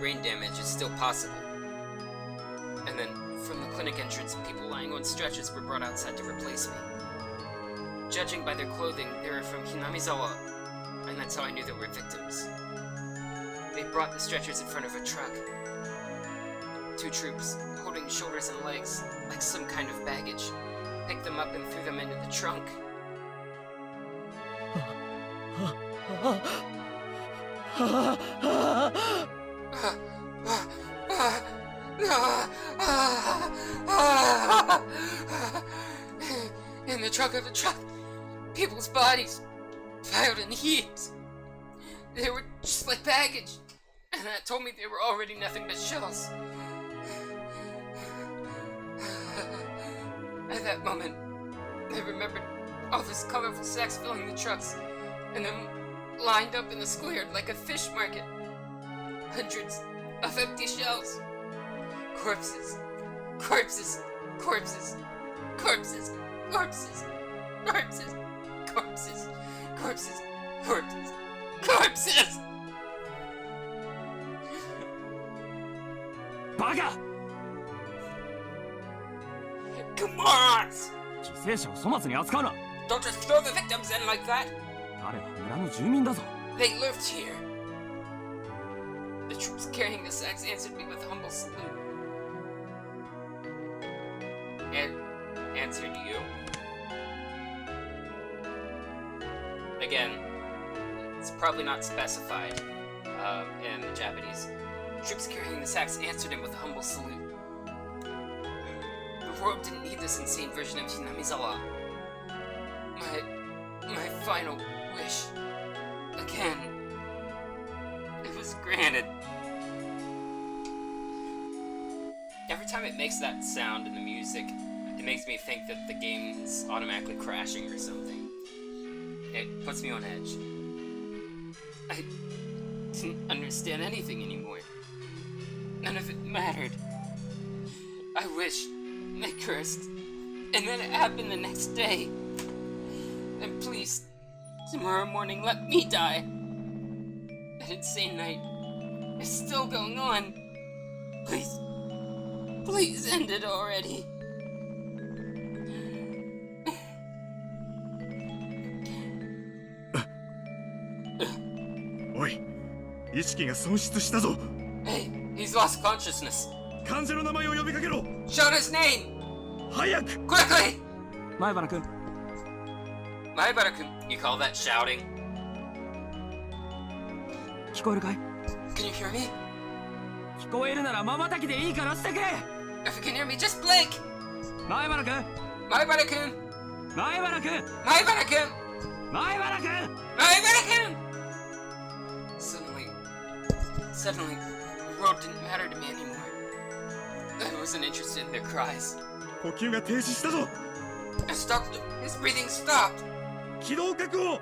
brain damage is still possible. And then, from the clinic entrance, people lying on stretchers were brought outside to replace me. Judging by their clothing, they were from Hinamizawa, and that's how I knew they were victims. They brought the stretchers in front of a truck. 2 troops, holding shoulders and legs, like some kind of baggage, picked them up and threw them into the trunk. In the trunk of the truck, people's bodies piled in heaps. They were just like baggage, and that told me they were already nothing but shells. At that moment, I remembered all those colorful sacks filling the trucks, and them lined up in the square like a fish market. Hundreds of empty shells. Corpses. Corpses. Corpses. Corpses. Corpses. Corpses. Corpses. Corpses. Corpses. Corpses! Baga! Come on! 犠牲者を粗末に扱うな。 Don't just throw the victims in like that! 彼は村の住民だぞ。 They lived here. The troops carrying the sacks answered me with a humble salute. And answered you? Again, it's probably not specified in the Japanese. Troops carrying the sacks answered him with a humble salute. The world didn't need this insane version of Hinamizawa. My final wish. Again. It was granted. Every time it makes that sound in the music, it makes me think that the game is automatically crashing or something. It puts me on edge. I didn't understand anything anymore. None of it mattered. I wished, I cursed, and then it happened the next day. And please, tomorrow morning let me die. That insane night is still going on. Please, please end it already. おい、意識が損失したぞ。 Hey, he's lost consciousness. 患者の名前を呼びかけろ。 Shout his name! 早く。 Quickly! 前原君。 Maibara-kun, you call that shouting? 聞こえるかい？ Can you hear me? 聞こえるなら瞬きでいいからしてくれ。 If you can hear me, just blink! 前原君。 Maibara-kun! 前原君。 Maibara-kun! 前原君。 Maibara-kun! Suddenly, the world didn't matter to me anymore. I wasn't interested in their cries. 呼吸が停止したぞ。 I stopped. His breathing stopped. 気道確保。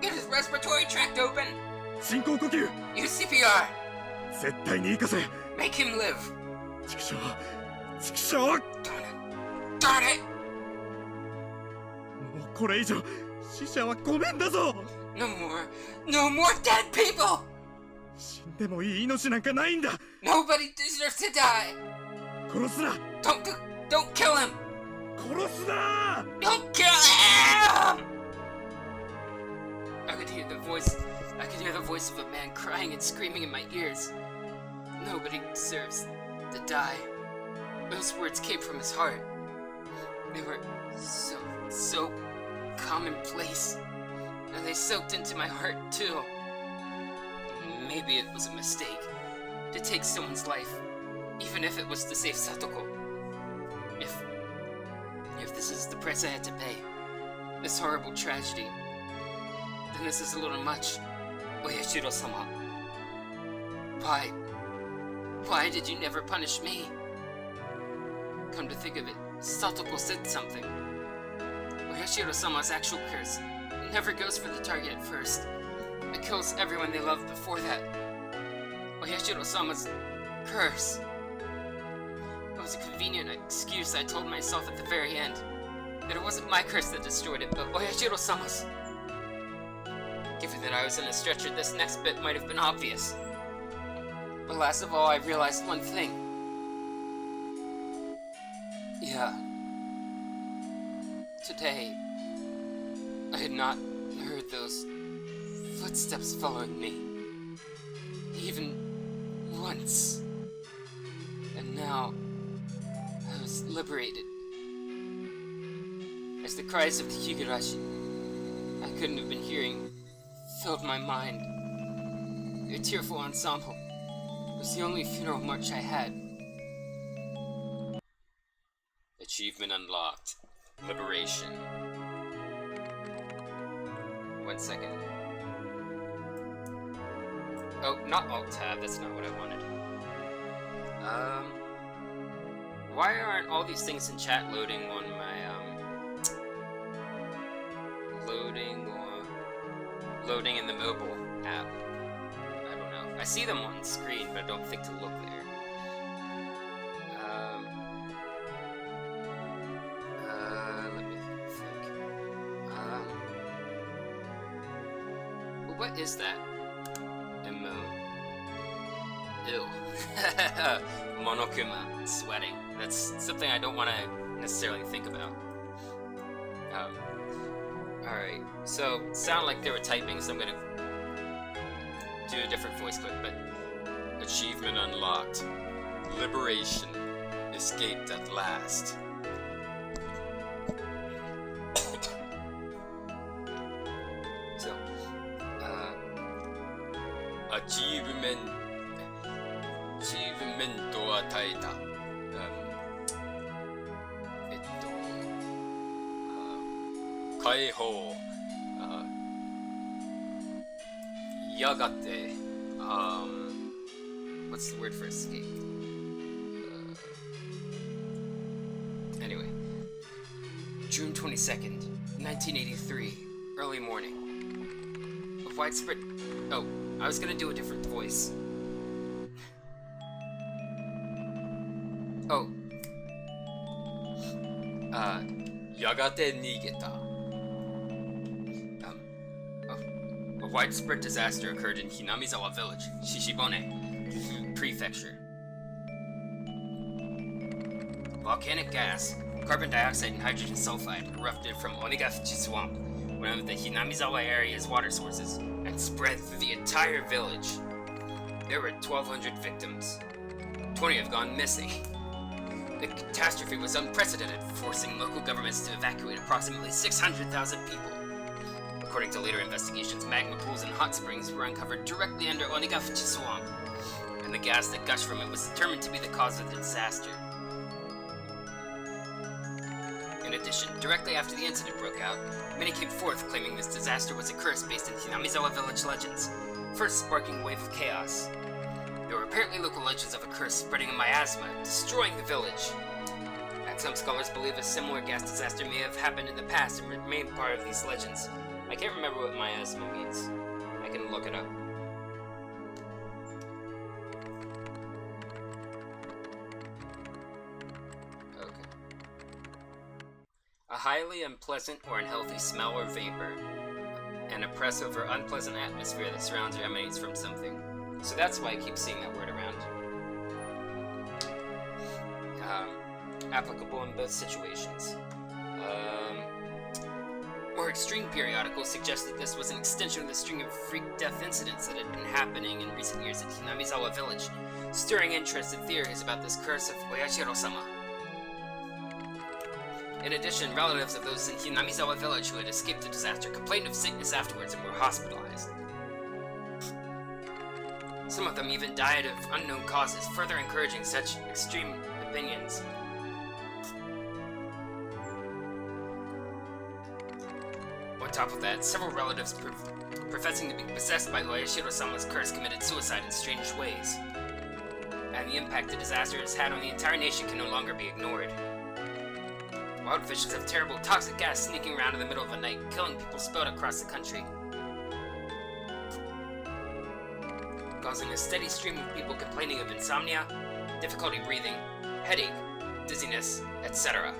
Get his respiratory tract open. 人工呼吸。 Use CPR. 絶対に生かせ。 Make him live. 畜生。畜生。 Darn it. Darn it. もうこれ以上死者はごめんだぞ。 No more. No more dead people. 死んでもいい命なんかないんだ。 Nobody deserves to die. 殺すな。 Don't kill him. 殺すな。 Don't kill him. I could hear the voice of a man crying and screaming in my ears. Nobody deserves to die. Those words came from his heart. They were so commonplace. And they soaked into my heart too. Maybe it was a mistake to take someone's life, even if it was to save Satoko. If this is the price I had to pay, this horrible tragedy, then this is a little much. Oyashiro-sama. Why did you never punish me? Come to think of it, Satoko said something. Oyashiro-sama's actual curse never goes for the target at first. It kills everyone they love before that. Oyashiro-sama's curse. It was a convenient excuse I told myself at the very end. That it wasn't my curse that destroyed it, but Oyashiro-sama's. Give it that I was in a stretcher, this next bit might have been obvious. But last of all, I realized one thing. Yeah. Today, I had not heard those footsteps following me. Even once. And now, I was liberated. As the cries of the Higurashi I couldn't have been hearing filled my mind. Their tearful ensemble was the only funeral march I had. Achievement unlocked. Liberation. 1 second. Oh, not Alt-Tab, that's not what I wanted. Why aren't all these things in chat loading on my, loading in the mobile app? I don't know. I see them on screen, but I don't think to look there. Let me think. What is that? Ew. Monokuma. Sweating. That's something I don't want to necessarily think about. Alright. So, it sounded like they were typing, so I'm gonna do a different voice clip, but... Achievement unlocked. Liberation. Escaped at last. So, Achievement を与えた。解放。やがて。What's the word for escape? Anyway. June 22nd, 1983. Early morning. A widespread... Oh, I was gonna do a different voice. Oh. やがて逃げた. A widespread disaster occurred in Hinamizawa Village, Shishibone Prefecture. Volcanic gas, carbon dioxide and hydrogen sulfide erupted from Onigafuchi Swamp, one of the Hinamizawa area's water sources, and spread through the entire village. There were 1,200 victims. 20 have gone missing. The catastrophe was unprecedented, forcing local governments to evacuate approximately 600,000 people. According to later investigations, magma pools and hot springs were uncovered directly under Onigafuchi Swamp, and the gas that gushed from it was determined to be the cause of the disaster. In addition, directly after the incident broke out, many came forth claiming this disaster was a curse based in Hinamizawa village legends, first sparking a wave of chaos. There were apparently local legends of a curse spreading a miasma, destroying the village. And some scholars believe a similar gas disaster may have happened in the past and remained part of these legends. I can't remember what miasma means. I can look it up. Okay. A highly unpleasant or unhealthy smell or vapor. An oppressive or unpleasant atmosphere that surrounds or emanates from something. So that's why I keep seeing that word around. Applicable in both situations. More extreme periodicals suggest that this was an extension of the string of freak death incidents that had been happening in recent years at Hinamizawa Village, stirring interest and theories about this curse of Oyashiro-sama. In addition, relatives of those in Hinamizawa Village who had escaped the disaster complained of sickness afterwards and were hospitalized. Some of them even died of unknown causes, further encouraging such extreme opinions. On top of that, several relatives professing to be possessed by Oyashiro-sama's curse committed suicide in strange ways. And the impact the disaster has had on the entire nation can no longer be ignored. Wild fishes have terrible toxic gas sneaking around in the middle of the night, killing people spilled across the country. Causing a steady stream of people complaining of insomnia, difficulty breathing, headache, dizziness, etc.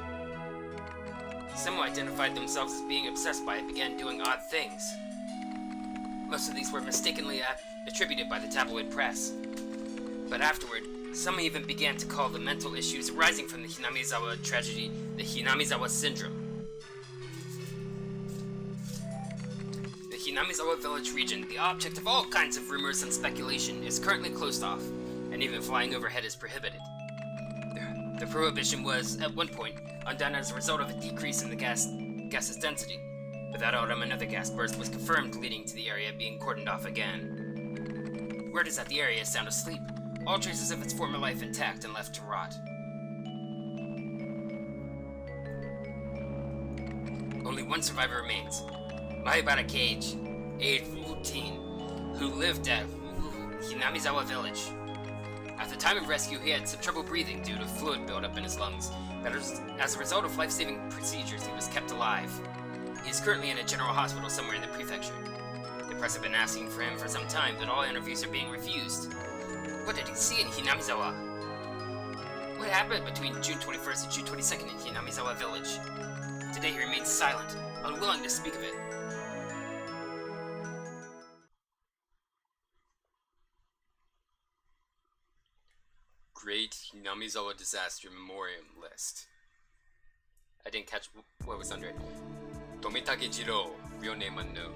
Some who identified themselves as being obsessed by it began doing odd things. Most of these were mistakenly attributed by the tabloid press. But afterward, some even began to call the mental issues arising from the Hinamizawa tragedy the Hinamizawa syndrome. The Hinamizawa village region, the object of all kinds of rumors and speculation, is currently closed off, and even flying overhead is prohibited. The prohibition was, at one point, undone as a result of a decrease in the gas's density. But that autumn, another gas burst was confirmed, leading to the area being cordoned off again. Word is that the area is sound asleep, all traces of its former life intact and left to rot. Only one survivor remains, Maibara Cage, aged 14, who lived at Hinamizawa village. At the time of rescue, he had some trouble breathing due to fluid buildup in his lungs, but as a result of life-saving procedures, he was kept alive. He is currently in a general hospital somewhere in the prefecture. The press have been asking for him for some time, but all interviews are being refused. What did he see in Hinamizawa? What happened between June 21st and June 22nd in Hinamizawa village? Today he remains silent, unwilling to speak of it. Great Hinamizawa Disaster Memoriam List. I didn't catch what was under it. Tomitake Jiro, real name unknown.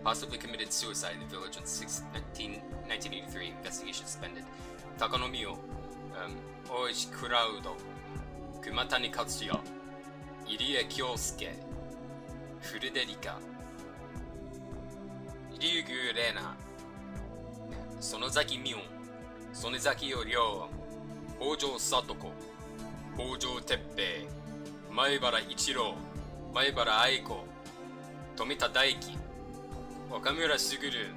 Possibly committed suicide in the village on 1983, investigation suspended. Takanomiyo, Oishi Kuraudo, Kumatani Katsuya, Irie Kyosuke, Frederica, Ryugu Rena, Sonozaki Mion, Sonezaki Ryo, Hojo Satoko, Hojo Teppei, Maibara Ichiro, Maibara Aiko, Tomita Daiki, Wakamura Suguru,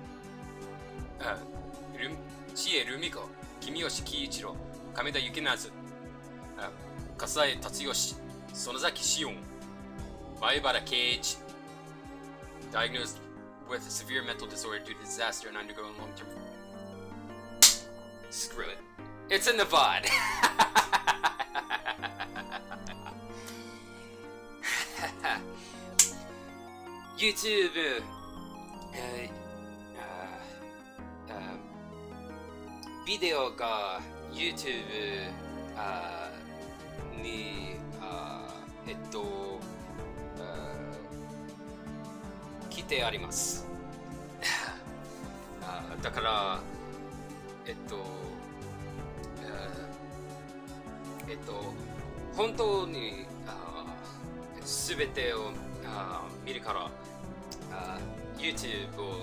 Chie Rumiko, Kimiyoshi Kiichiro, Kameda Yukinazu, Kasae Tatsuyoshi, Sonozaki Shion, Maibara Keiichi, diagnosed with a severe mental disorder due to disaster and undergoing long-term... Screw it. It's in the VOD! YouTube... video が YouTube に来てありますだから本当にすべてを見るからYouTube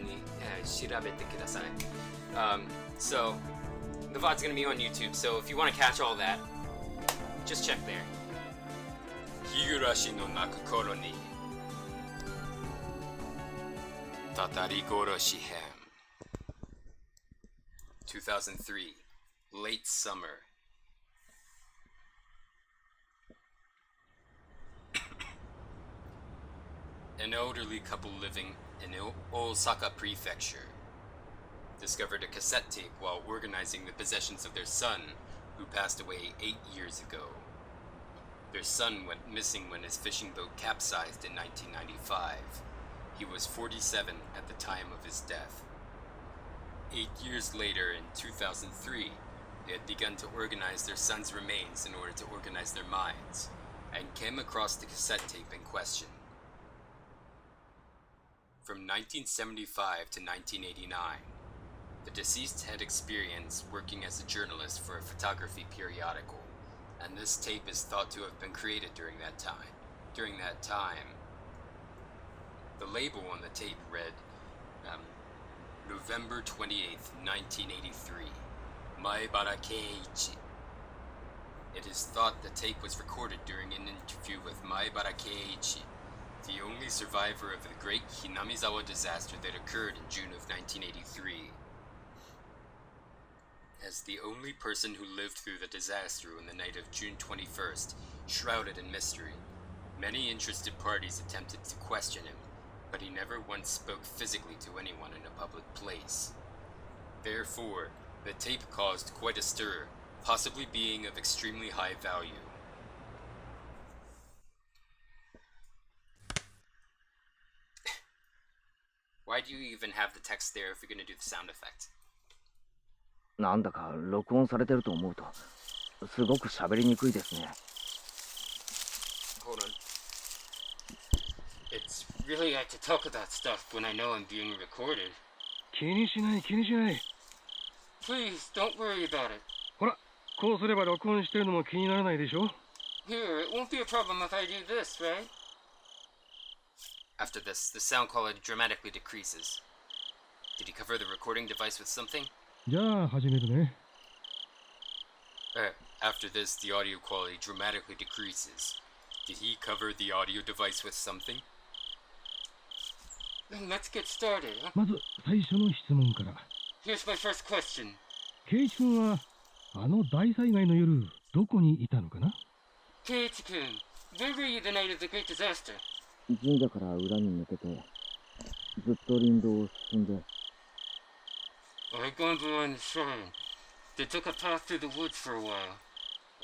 に調べてくださいSo, the VOD's gonna be on YouTube, so if you want to catch all that, just check there. Higurashi no Naku Koro ni Tatarigoroshi-hen 2003, late summer. An elderly couple living in Osaka Prefecture discovered a cassette tape while organizing the possessions of their son, who passed away 8 years ago. Their son went missing when his fishing boat capsized in 1995. He was 47 at the time of his death. 8 years later, in 2003, they had begun to organize their son's remains in order to organize their minds, and came across the cassette tape in question. From 1975 to 1989, the deceased had experience working as a journalist for a photography periodical, and this tape is thought to have been created during that time. The label on the tape read, November 28th, 1983, Maibara Keiichi. It is thought the tape was recorded during an interview with Maibara Keiichi, the only survivor of the great Hinamizawa disaster that occurred in June of 1983. As the only person who lived through the disaster on the night of June 21st, shrouded in mystery, many interested parties attempted to question him, but he never once spoke physically to anyone in a public place. Therefore, the tape caused quite a stir, possibly being of extremely high value. Why do you even have the text there if you're gonna do the sound effect? なんだか録音されてると思うとすごく喋りにくいですね。 Hold on. It's really hard to talk about stuff when I know I'm being recorded. 気にしない気にしない。 Please, don't worry about it. ほら、こうすれば録音してるのも気にならないでしょ。 Here, it won't be a problem if I do this, right? After this, the sound quality dramatically decreases. Did he cover the recording device with something? じゃあ始めるね。After this, the audio quality dramatically decreases. Did he cover the audio device with something? Then let's get started, huh? まず最初の質問から。 Here's my first question. 圭一君はあの大災害の夜どこにいたのかな。 Keiichi-kun, where were you the night of the great disaster? 神社から裏に抜けてずっと林道を進んで I gone behind the shrine. They took a path through the woods for a while.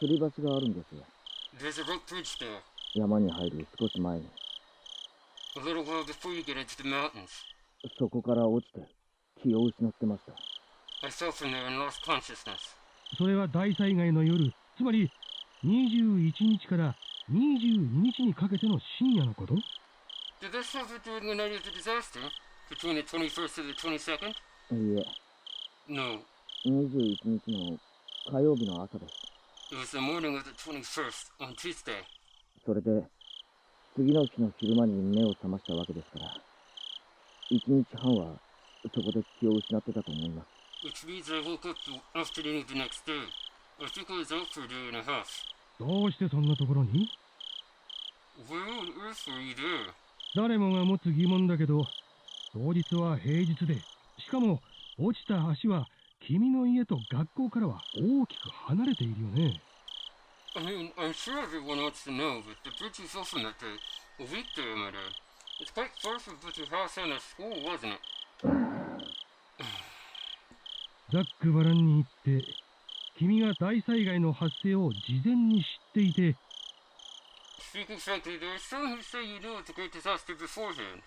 吊り橋があるんですよ。 There's a rope bridge there. 山に入る少し前に A little while before you get into the mountains. そこから落ちて気を失ってました。 I fell from there and lost consciousness. それは大災害の夜、つまり21日から22日にかけての深夜のこと。 Did this happen during the night of the disaster? Between the 21st and the 22nd? いえ、 No. 21日の火曜日の朝です。 It was the morning of the 21st, on Tuesday. それで次の日の昼間に目を覚ましたわけですから1日半はそこで気を失ってたと思います。 Which means I woke up the afternoon of the next day. I think I was out for a day and a half. どうしてそんなところに。 Where on earth were you there? 誰もが持つ疑問だけど、当日は平日で、しかも落ちた橋は君の家と学校からは大きく離れているよね。 I mean, I'm sure everyone wants to know, but the bridge was open that day. A weekday, my dad. It's quite far from both your house and the school, wasn't it? ざっくばらんに言って、君が大災害の発生を事前に知っていて、 Speaking frankly, there are some who say you knew of the great disaster beforehand.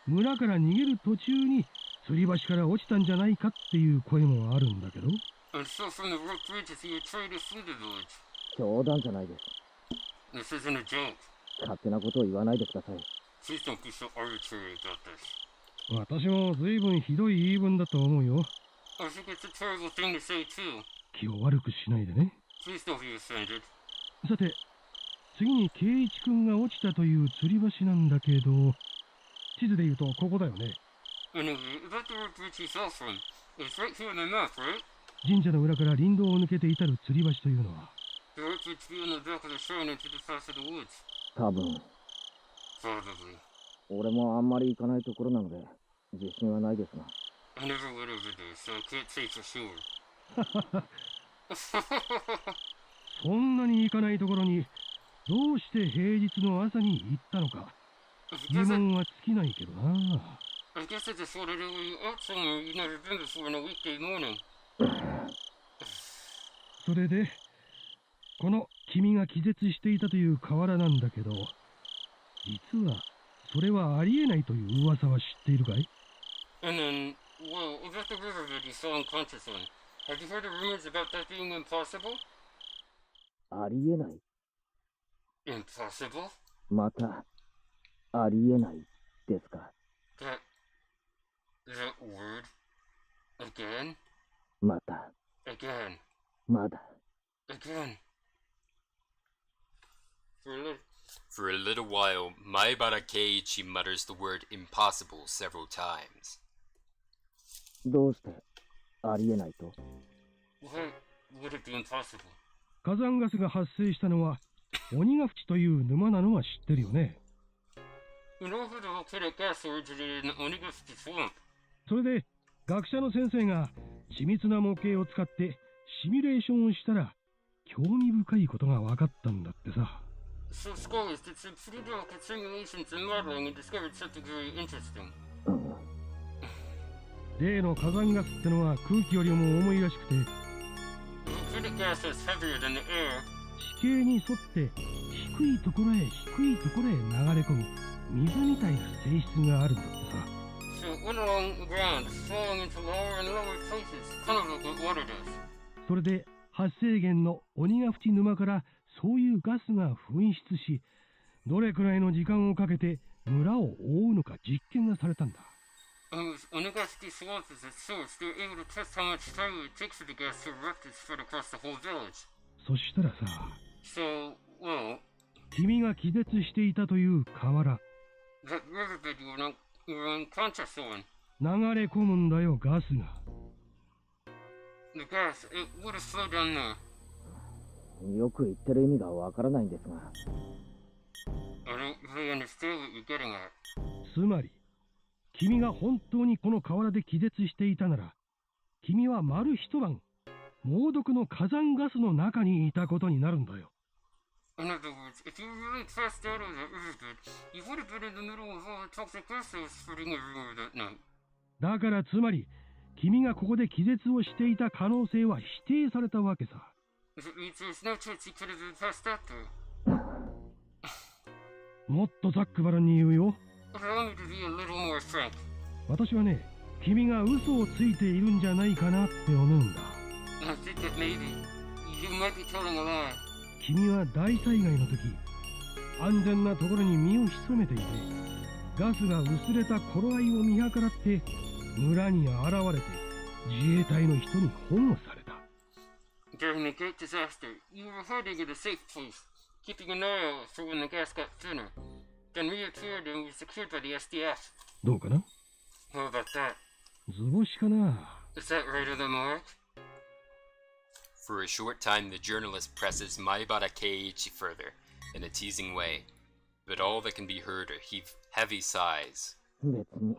村から逃げる途中に吊り橋から落ちたんじゃないかっていう声もあるんだけど。 And so from the rope bridge as you were trying to flee the village. 冗談じゃないです。 This isn't a joke. 勝手なことを言わないでください。 Please don't be so arbitrary about this. 私も随分ひどい言い分だと思うよ。 I think it's a terrible thing to say too. 気を悪くしないでね。 Please don't be offended. さて、次に圭一君が落ちたという吊り橋なんだけど、地図で言うとここだよね。 Anyway, about the rope bridge he fell from. It's right here on the map, right? 神社の裏から林道を抜けて至る吊り橋というのは、 The rope bridge beyond the back of the shrine into the path of the woods. 多分 Probably. 俺もあんまり行かないところなので自信はないですが。 I never went over there, so I can't say for sure. そんなに行かないところにどうして平日の朝に行ったのか疑問は尽きないけどな。 I guess I just wanted to go out somewhere you've never been before on a weekday morning. それでこの君が気絶していたという河原なんだけど、実はそれはありえないという噂は知っているかい？ And then, well, about the riverbed you saw unconscious on. Have you heard the rumors about that being impossible? ありえない。 Impossible? またありえないですか。 That word? Again? また Again? まだ Again? For a little while, Maebara Keiichi mutters the word impossible several times. どうしてありえないと？ Why would it be impossible? 火山ガスが発生したのは鬼ヶ淵という沼なのは知ってるよね。 You know who the volcanic gas originated in the Onigafuchi swamp? それで学者の先生が緻密な模型を使ってシミュレーションをしたら興味深いことが分かったんだってさ。 So scholars did some pretty delicate simulations and modeling and discovered something very interesting. 例の火山ガスってのは空気よりも重いらしくて、 Volcanic gas is heavier than the air. 地形に沿って低いところへ低いところへ流れ込む水みたいな性質があるんだってさ。So it went along the ground, falling into lower and lower places, kind of like what water does. それで発生源の鬼ヶ淵沼からそういうガスが噴出し、どれくらいの時間をかけて村を覆うのか実験がされたんだ。Onigashiki swamp is its source. They were able to test how much time it takes for the gas to erupt and spread across the whole village. そしたらさ、So, well, 君が気絶していたという河原、 that riverbed you were unconscious on, 流れ込むんだよ、ガスが。the gas, it would have flowed down there. よく言ってる意味がわからないんですが、 I don't really understand what you're getting at. つまり、君が本当にこの河原で気絶していたなら、君は丸一晩、猛毒の火山ガスの中にいたことになるんだよ。In other words, if you were really passed out of that riverbed, you would have been in the middle of all the toxic gas that was spreading everywhere that night. だからつまり、君がここで気絶をしていた可能性は否定されたわけさ。If it means there's no chance you could have been passed out there. もっとざっくばらんに言うよ。Allow me to be a little more frank. 私はね、君が嘘をついているんじゃないかなって思うんだ。I think that maybe you might be telling a lie. 君は大災害の時、安全なところに身を潜めていて、ガスが薄れた頃合いを見計らって村に現れて自衛隊の人に保護された。During the great disaster, you were hiding in a safe place, keeping an eye out for when the gas got thinner, then reappeared and were secured by the SDF. どうかな？ How about that? 図星かな？ Is that right of the mark? For a short time, the journalist presses Maibara Keiichi further, in a teasing way, but all that can be heard are heavy sighs. 別に。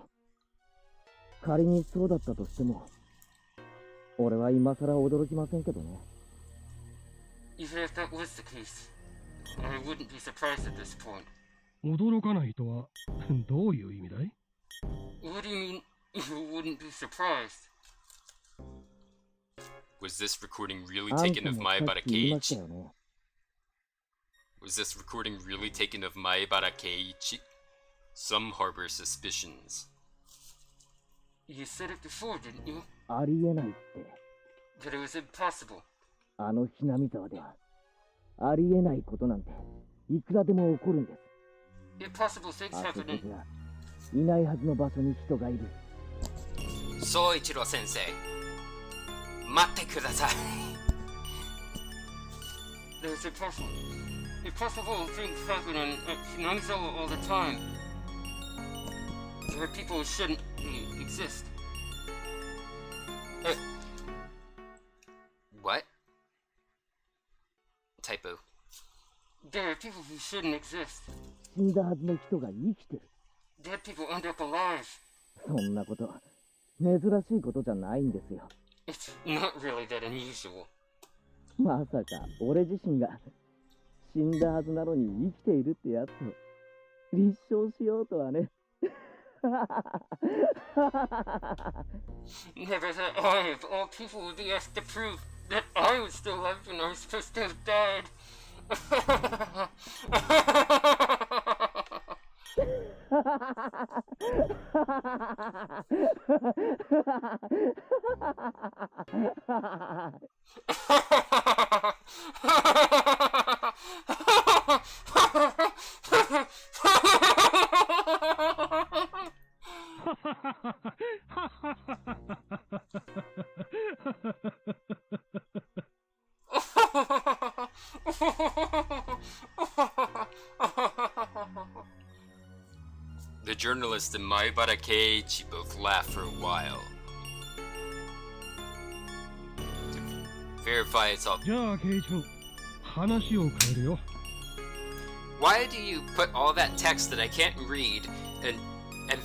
仮にそうだったとしても、俺は今更驚きませんけどね。Even if that was the case, I wouldn't be surprised at this point. 驚かないとはどういう意味だい？ What do you mean you wouldn't be surprised? Was this recording really あん taken た of もさっ Maibara き言いました Keiichi? よね。Was this recording really taken of Maibara Keiichi? Some harbor suspicions. You said it before, didn't you? ありえないって。 That it was impossible. あのひなみ沢では、ありえないことなんていくらでも起こるんです。 Impossible things あそ happen こ in... じゃいないはずの場所に人がいる。そう一郎先生。待ってください。There's impossible. Impossible things happen in Hinamizawa all the time. Where people shouldn't exist. What? Typo. There are people who shouldn't exist. 死んだはずの人が生きてる。 Dead people end up alive. そんなこと、珍しいことじゃないんですよ。It's not really that unusual. まさか俺自身が死んだはずなのに生きているってやつを立証しようとはね。Never that I, of all people, would be asked to prove that I was still alive when I was supposed to have died. The journalist and Maibara Keiichi both laugh for a while. To verify it's all. じゃあ、ケイイチ君、話を変えるよ。Why do you put all that text that I can't read and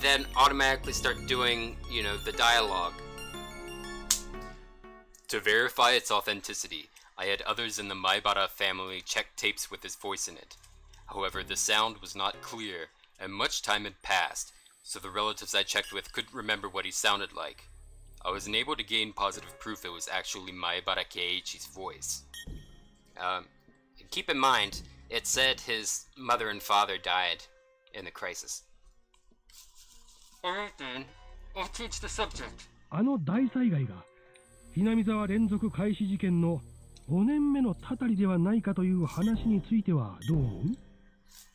then automatically start doing, you know, the dialogue? To verify its authenticity, I had others in the Maibara family check tapes with his voice in it. However, the sound was not clear, and much time had passed, so the relatives I checked with couldn't remember what he sounded like. I was unable to gain positive proof it was actually Maibara Keiichi's voice. Keep in mind, it said his mother and father died in the crisis. Alright then, I'll teach the subject. あの大災害がひなみ沢連続開始事件の5年目のたたりではないかという話についてはどう思う？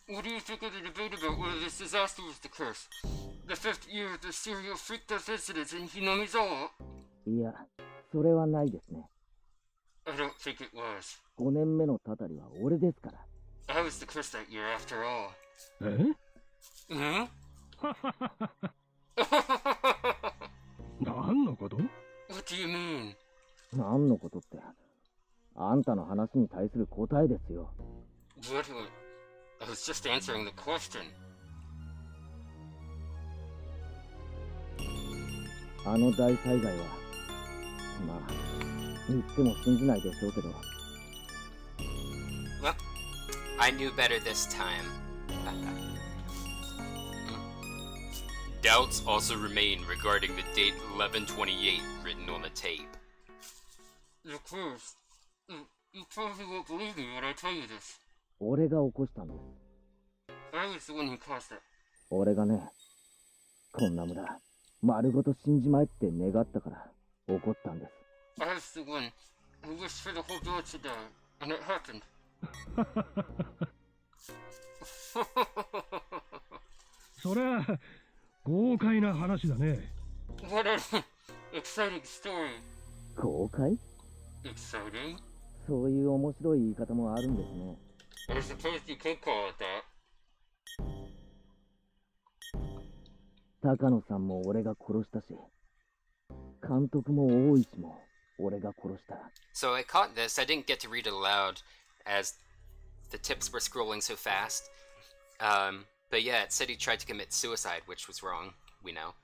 What do you think of the debate about whether this disaster was the curse? The 5th year of the serial freak death incidents in Hinamizawa? いや、それはないですね。I don't think it was. 5年目のたたりは俺ですから。I was the curse that year after all. え？ Hmm? 何のこと？ What do you mean? 何のことって、あんたの話に対する答えですよ。 What? I was just answering the question. あの大災害は、まあ、言っても信じないでしょうけど。Well, I knew better this time. Doubts also remain regarding the date 11/28 written on the tape. The curse. You probably won't believe me when I tell you this. 俺が起こしたんです。I was the one who caused it. 俺がね、こんな村、丸ごと死んじまえって願ったから怒ったんです。I was the one who wished for the whole village to die, and it happened. そりゃ豪快な話だね。What an exciting story. 公開？ Exciting? そういう面白い言い方もあるんですね。I suppose you could call it that. 高野さんも俺が殺したし、監督も大石も俺が殺した。So I caught this. I didn't get to read it aloud as the tips were scrolling so fast. But yeah, it said he tried to commit suicide, which was wrong. We know.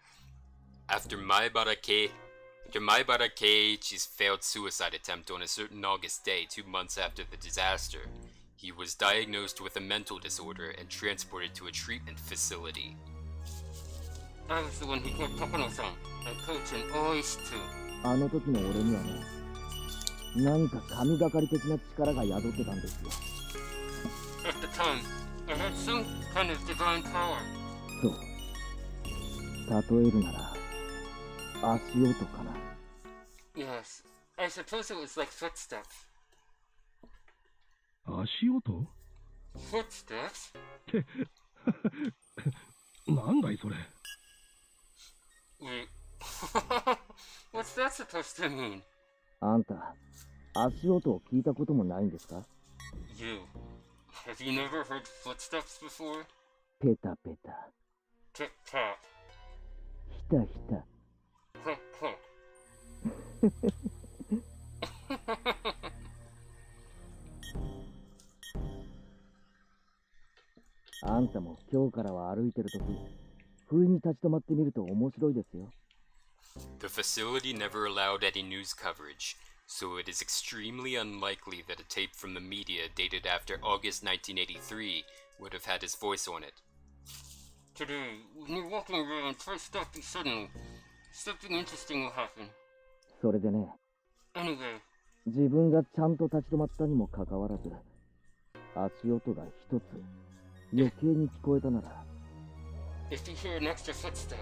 After Maibara Keiichi's failed suicide attempt on a certain August day 2 months after the disaster, he was diagnosed with a mental disorder and transported to a treatment facility. I was the one who killed Takano-san and Coach and Oishi too. あの時の俺にはね、何か神がかり的な力が宿ってたんですよ。At the time, I had some kind of divine power. そう。例えるなら、足音かな。Yes, I suppose it was like footsteps. 足音？ Footsteps? ってなんだいそれ。Wait, what's that supposed to mean? あんた、足音を聞いたこともないんですか？ You, have you never heard footsteps before? ペタペタ。Tip tap. ひたひた。Click click. あんたも今日からは歩いてるとき、不意に立ち止まってみると面白いですよ。The facility never allowed any news coverage, so it is extremely unlikely that a tape from the media dated after August 1983 would have had his voice on it. Today, when you're walking around, try stopping suddenly. Something interesting will happen. それでね、 Anyway, 自分がちゃんと立ち止まったにもかかわらず、足音が一つ余計に聞こえたなら、 if you hear an extra footstep,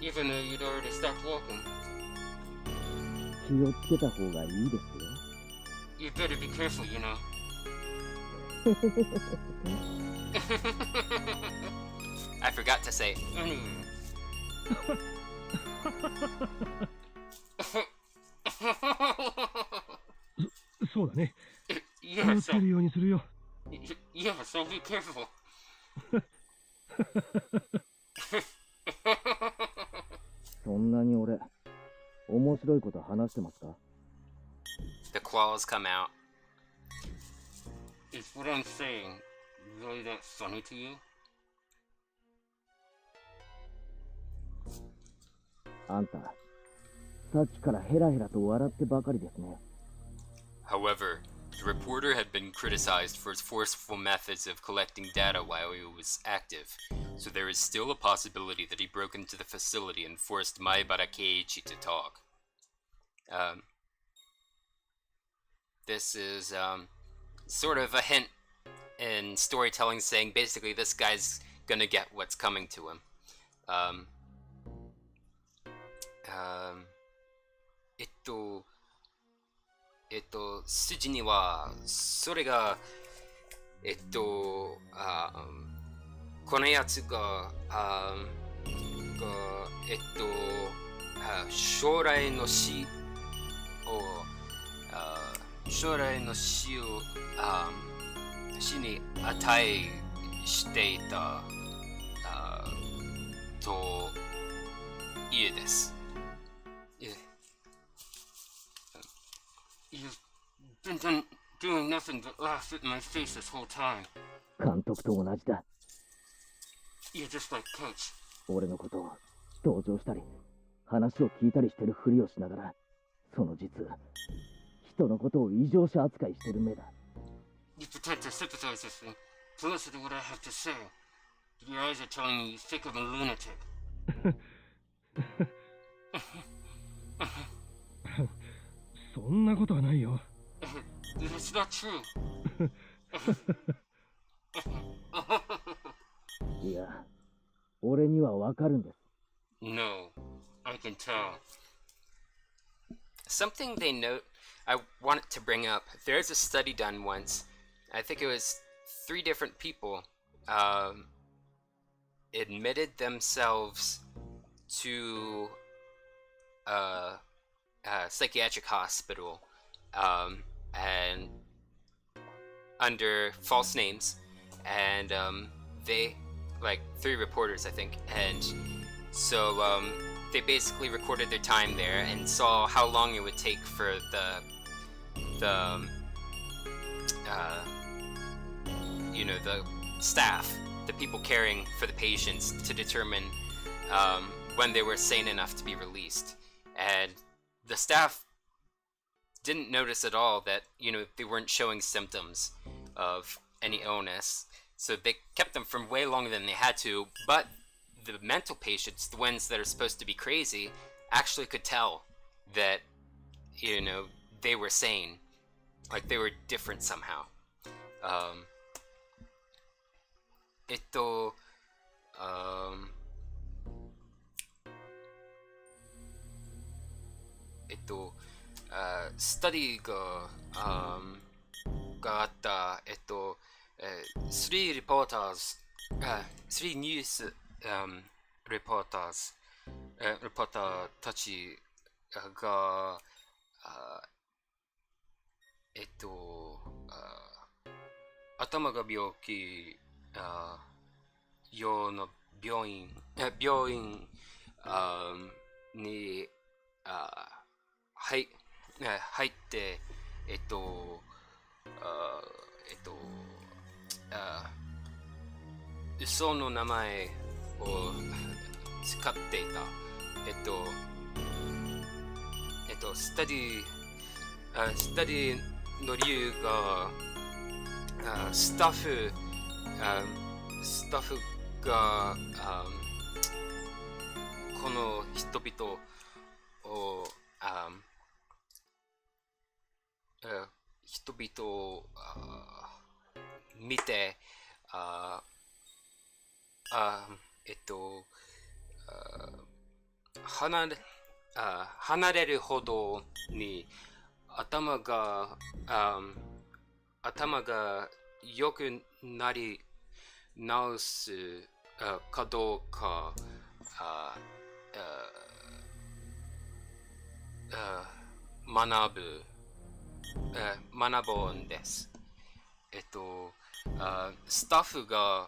even though you'd already stopped walking, 気をつけた方がいいですよ。 you better be careful, you know. I forgot to say, Anyway. そうだね。気 Yeah, をつけるようにするよ。yeah, so be careful. そんなに俺、面白いこと話してますか？ the claws come out. Is what I'm saying really that funny to you? あんた、さっきからヘラヘラと笑ってばかりですね。 However, the reporter had been criticized for his forceful methods of collecting data while he was active, so there is still a possibility that he broke into the facility and forced Maibara Keiichi to talk. This is sort of a hint in storytelling saying basically this guy's gonna get what's coming to him. 筋には、それが、このやつが、将来の死を、死に値していた、と、家です。You've been doing nothing but laugh at my face this whole time. 監督と同じだ。You're just like Coach. 俺のことを同情したり、話を聞いたりしてるふりをしながら、その実、人のことを異常者扱いしてる目だ。You pretend to sympathize with me, to listen to what I have to say. But your eyes are telling me you think I'm a lunatic. そんなことはないよ。That's not true. いや、俺にはわかるんです。No, I can tell. Something they note I wanted to bring up. There's a study done once. I think it was 3 different people admitted themselves to a psychiatric hospital and under false names, and they, like 3 reporters I think, and so they basically recorded their time there and saw how long it would take for the staff, the people caring for the patients, to determine when they were sane enough to be released. And the staff didn't notice at all that, they weren't showing symptoms of any illness. So they kept them for way longer than they had to. But the mental patients, the ones that are supposed to be crazy, actually could tell that, they were sane. Like they were different somehow. Study があった、3 reporters、3 ニュース、レポーターたちが、頭が病気用の病院に入って、嘘の名前を使っていた。スタディの理由が、スタッフが、この人々を、見て、離れるほどに頭が良くなり直すかどうか学ぶんです。スタッフが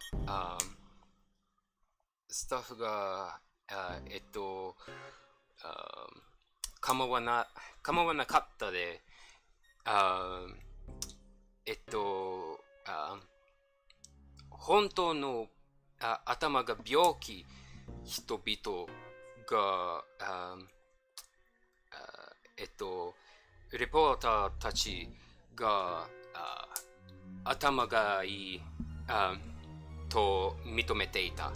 構わなかったで、本当の頭が病気人々がレポーターたちが頭がいいと認めていた。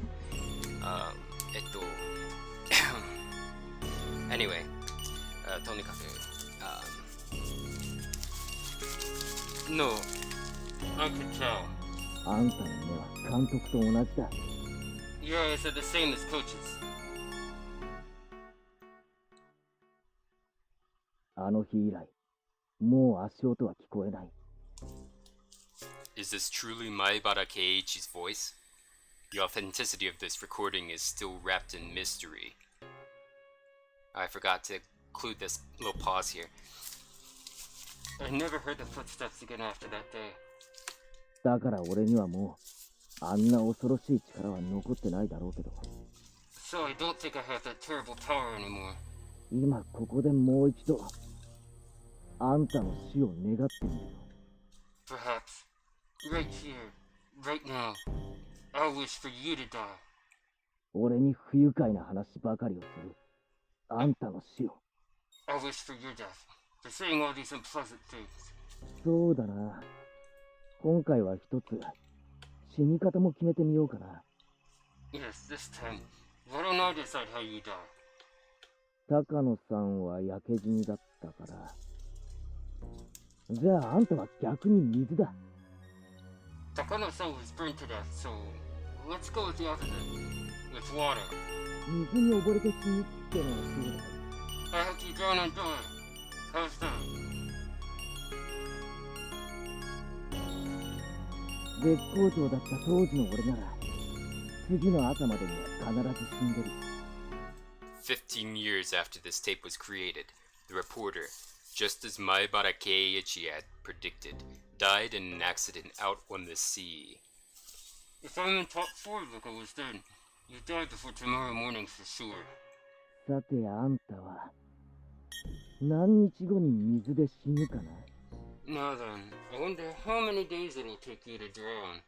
anyway、とにかく、No, I can tell. あんたの目は監督と同じだ。Your eyes are the same as Coach's. あの日以来、もう足音は聞こえない。Is this truly Maibara Keiichi's voice? The authenticity of this recording is still wrapped in mystery. I forgot to include this little pause here. I never heard the footsteps again after that day. だから俺にはもう、あんな恐ろしい力は残ってないだろうけど。So I don't think I have that terrible power anymore. 今ここでもう一度、あんたの死を願ってみるよ。Perhaps. Right here. Right now. I wish for you to die. 俺に不愉快な話ばかりをする。あんたの死を。I wish for your death. For saying all these unpleasant things. そうだな。今回は一つ、死に方も決めてみようかな。Yes, this time. Why don't I decide how you die? 高野さんは焼け死にだったから。じゃああんたは逆に水だ。Takano-san was burned to death, so let's go with the opposite. With water. 水に溺れて死ぬってのはどうだ。 I helped you drown and die. How's that? 絶好調だった当時の俺なら、次の朝までには必ず死んでる。15 years after this tape was created, the reporter, just as Maibara Keiichi had predicted, died in an accident out on the sea. If I'm in top 4 like I was then, you die before tomorrow morning for sure. さてあんたは、何日後に水で死ぬかな。 Now then, I wonder how many days it'll take you to drown.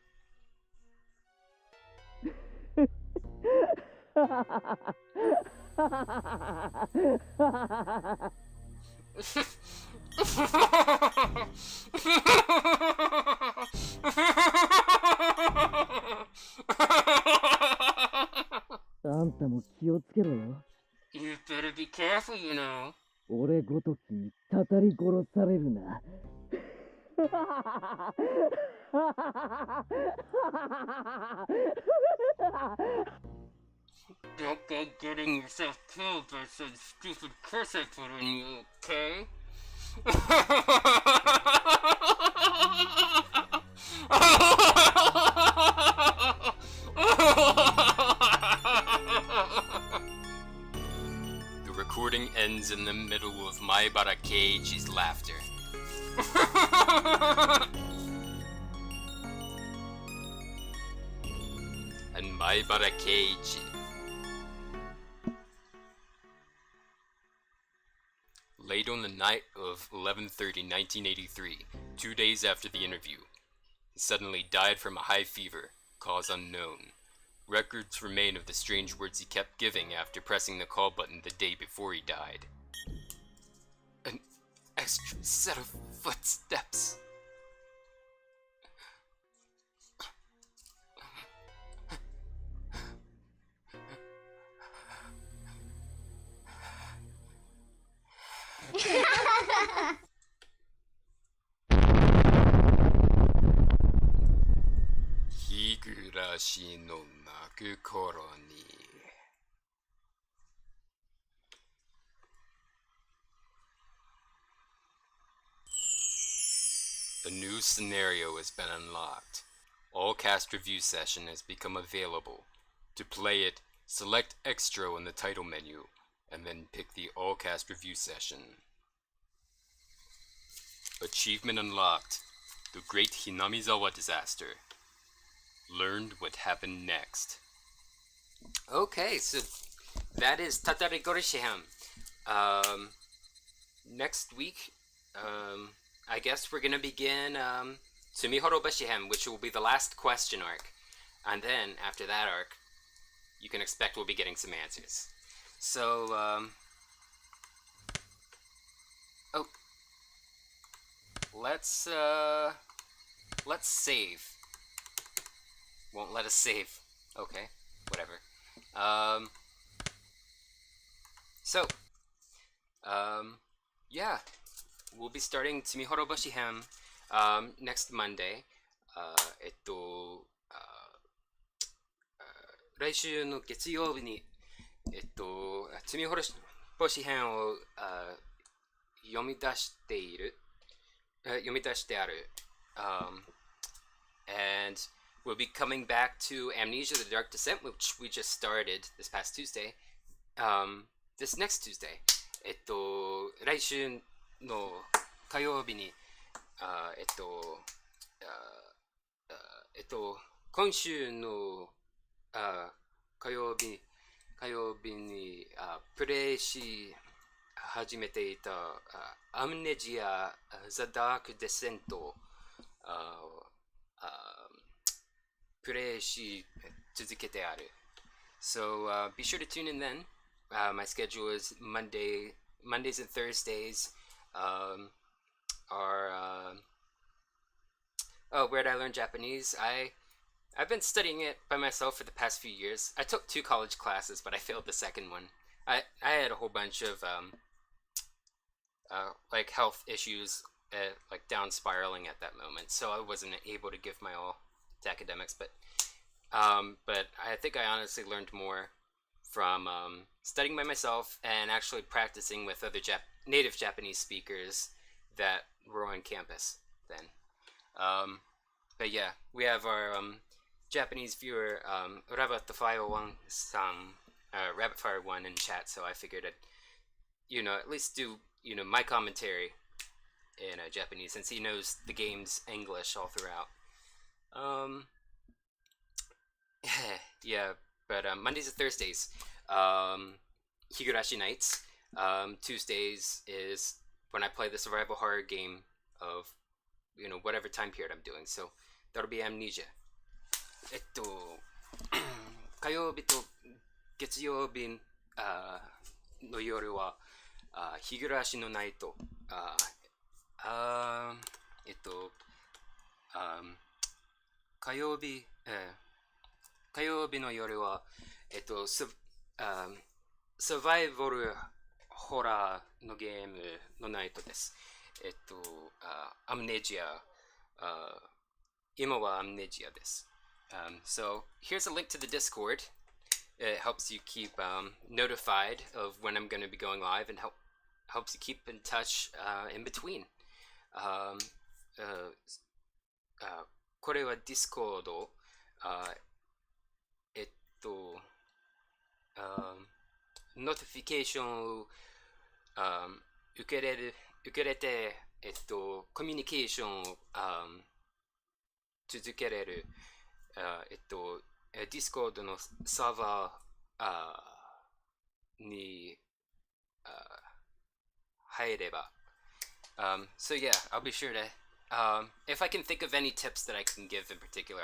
You better be careful, you know. 俺ごときにたたり殺されるな。Don't go getting yourself killed by some stupid curse I put on you, okay? The recording ends in the middle of Maibara Keiichi's laughter. And Maibara Keiichi, late on the night of 11/30/1983, 2 days after the interview, he suddenly died from a high fever, cause unknown. Records remain of the strange words he kept giving after pressing the call button the day before he died. An extra set of footsteps. Higurashi no Naku Koro ni. A new scenario has been unlocked. All cast review session has become available. To play it, select Extra in the title menu, and then pick the all cast review session. Achievement unlocked. The Great Hinamizawa Disaster. Learned what happened next. Okay, so that is Tatarigoroshi-hen. Next week, I guess we're gonna begin Tsumihorobashi-hen, which will be the last question arc. And then, after that arc, you can expect we'll be getting some answers. So, oh, let's save. Won't let us save. Okay, whatever. Yeah, we'll be starting Tsumihorobashi-hen next Monday. 来週の月曜日に、Tsumihorobashi-henを読み出している、読み出してある。And we'll be coming back to Amnesia: The Dark Descent, which we just started this past Tuesday. This next Tuesday. 来週の火曜日に、今週の火曜日にプレイし始めていたアムネジア The Dark Descent プレイし続けてある。So be sure to tune in then. My schedule is Mondays and Thursdays are where did I learn Japanese? I've been studying it by myself for the past few years. I took 2 college classes, but I failed the second one. I had a whole bunch of like health issues, like down spiraling at that moment, so I wasn't able to give my all to academics. But I think I honestly learned more from studying by myself and actually practicing with other native Japanese speakers that were on campus then. But yeah, we have our Japanese viewer, Rabbitfire1 in chat, so I figured I'd, at least do, my commentary in Japanese, since he knows the game's English all throughout. Yeah, but Mondays and Thursdays, Higurashi nights. Tuesdays is when I play the survival horror game of, whatever time period I'm doing. So that'll be Amnesia. 火曜日と月曜日の夜は日暮らしのナイト。火曜日の夜はサバイバルホラーのゲームのナイトです。アムネジア、今はアムネジアです。So here's a link to the Discord. It helps you keep notified of when I'm going to be going live, and helps you keep in touch in between. これは Discord。ノティフィケーションを受けれて、コミュニケーションを続けれる、Discord のサーバーに入れば。So yeah, I'll be sure to, if I can think of any tips that I can give in particular,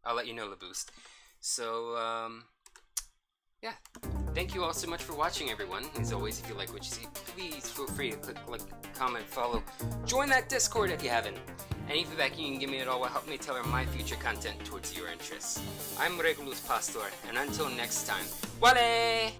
I'll let you know the boost. So, yeah. Thank you all so much for watching, everyone. As always, if you like what you see, please feel free to click like, comment, follow. Join that Discord if you haven't. Any feedback you can give me at all will help me tailor my future content towards your interests. I'm Regulus Pastor, and until next time, Wale!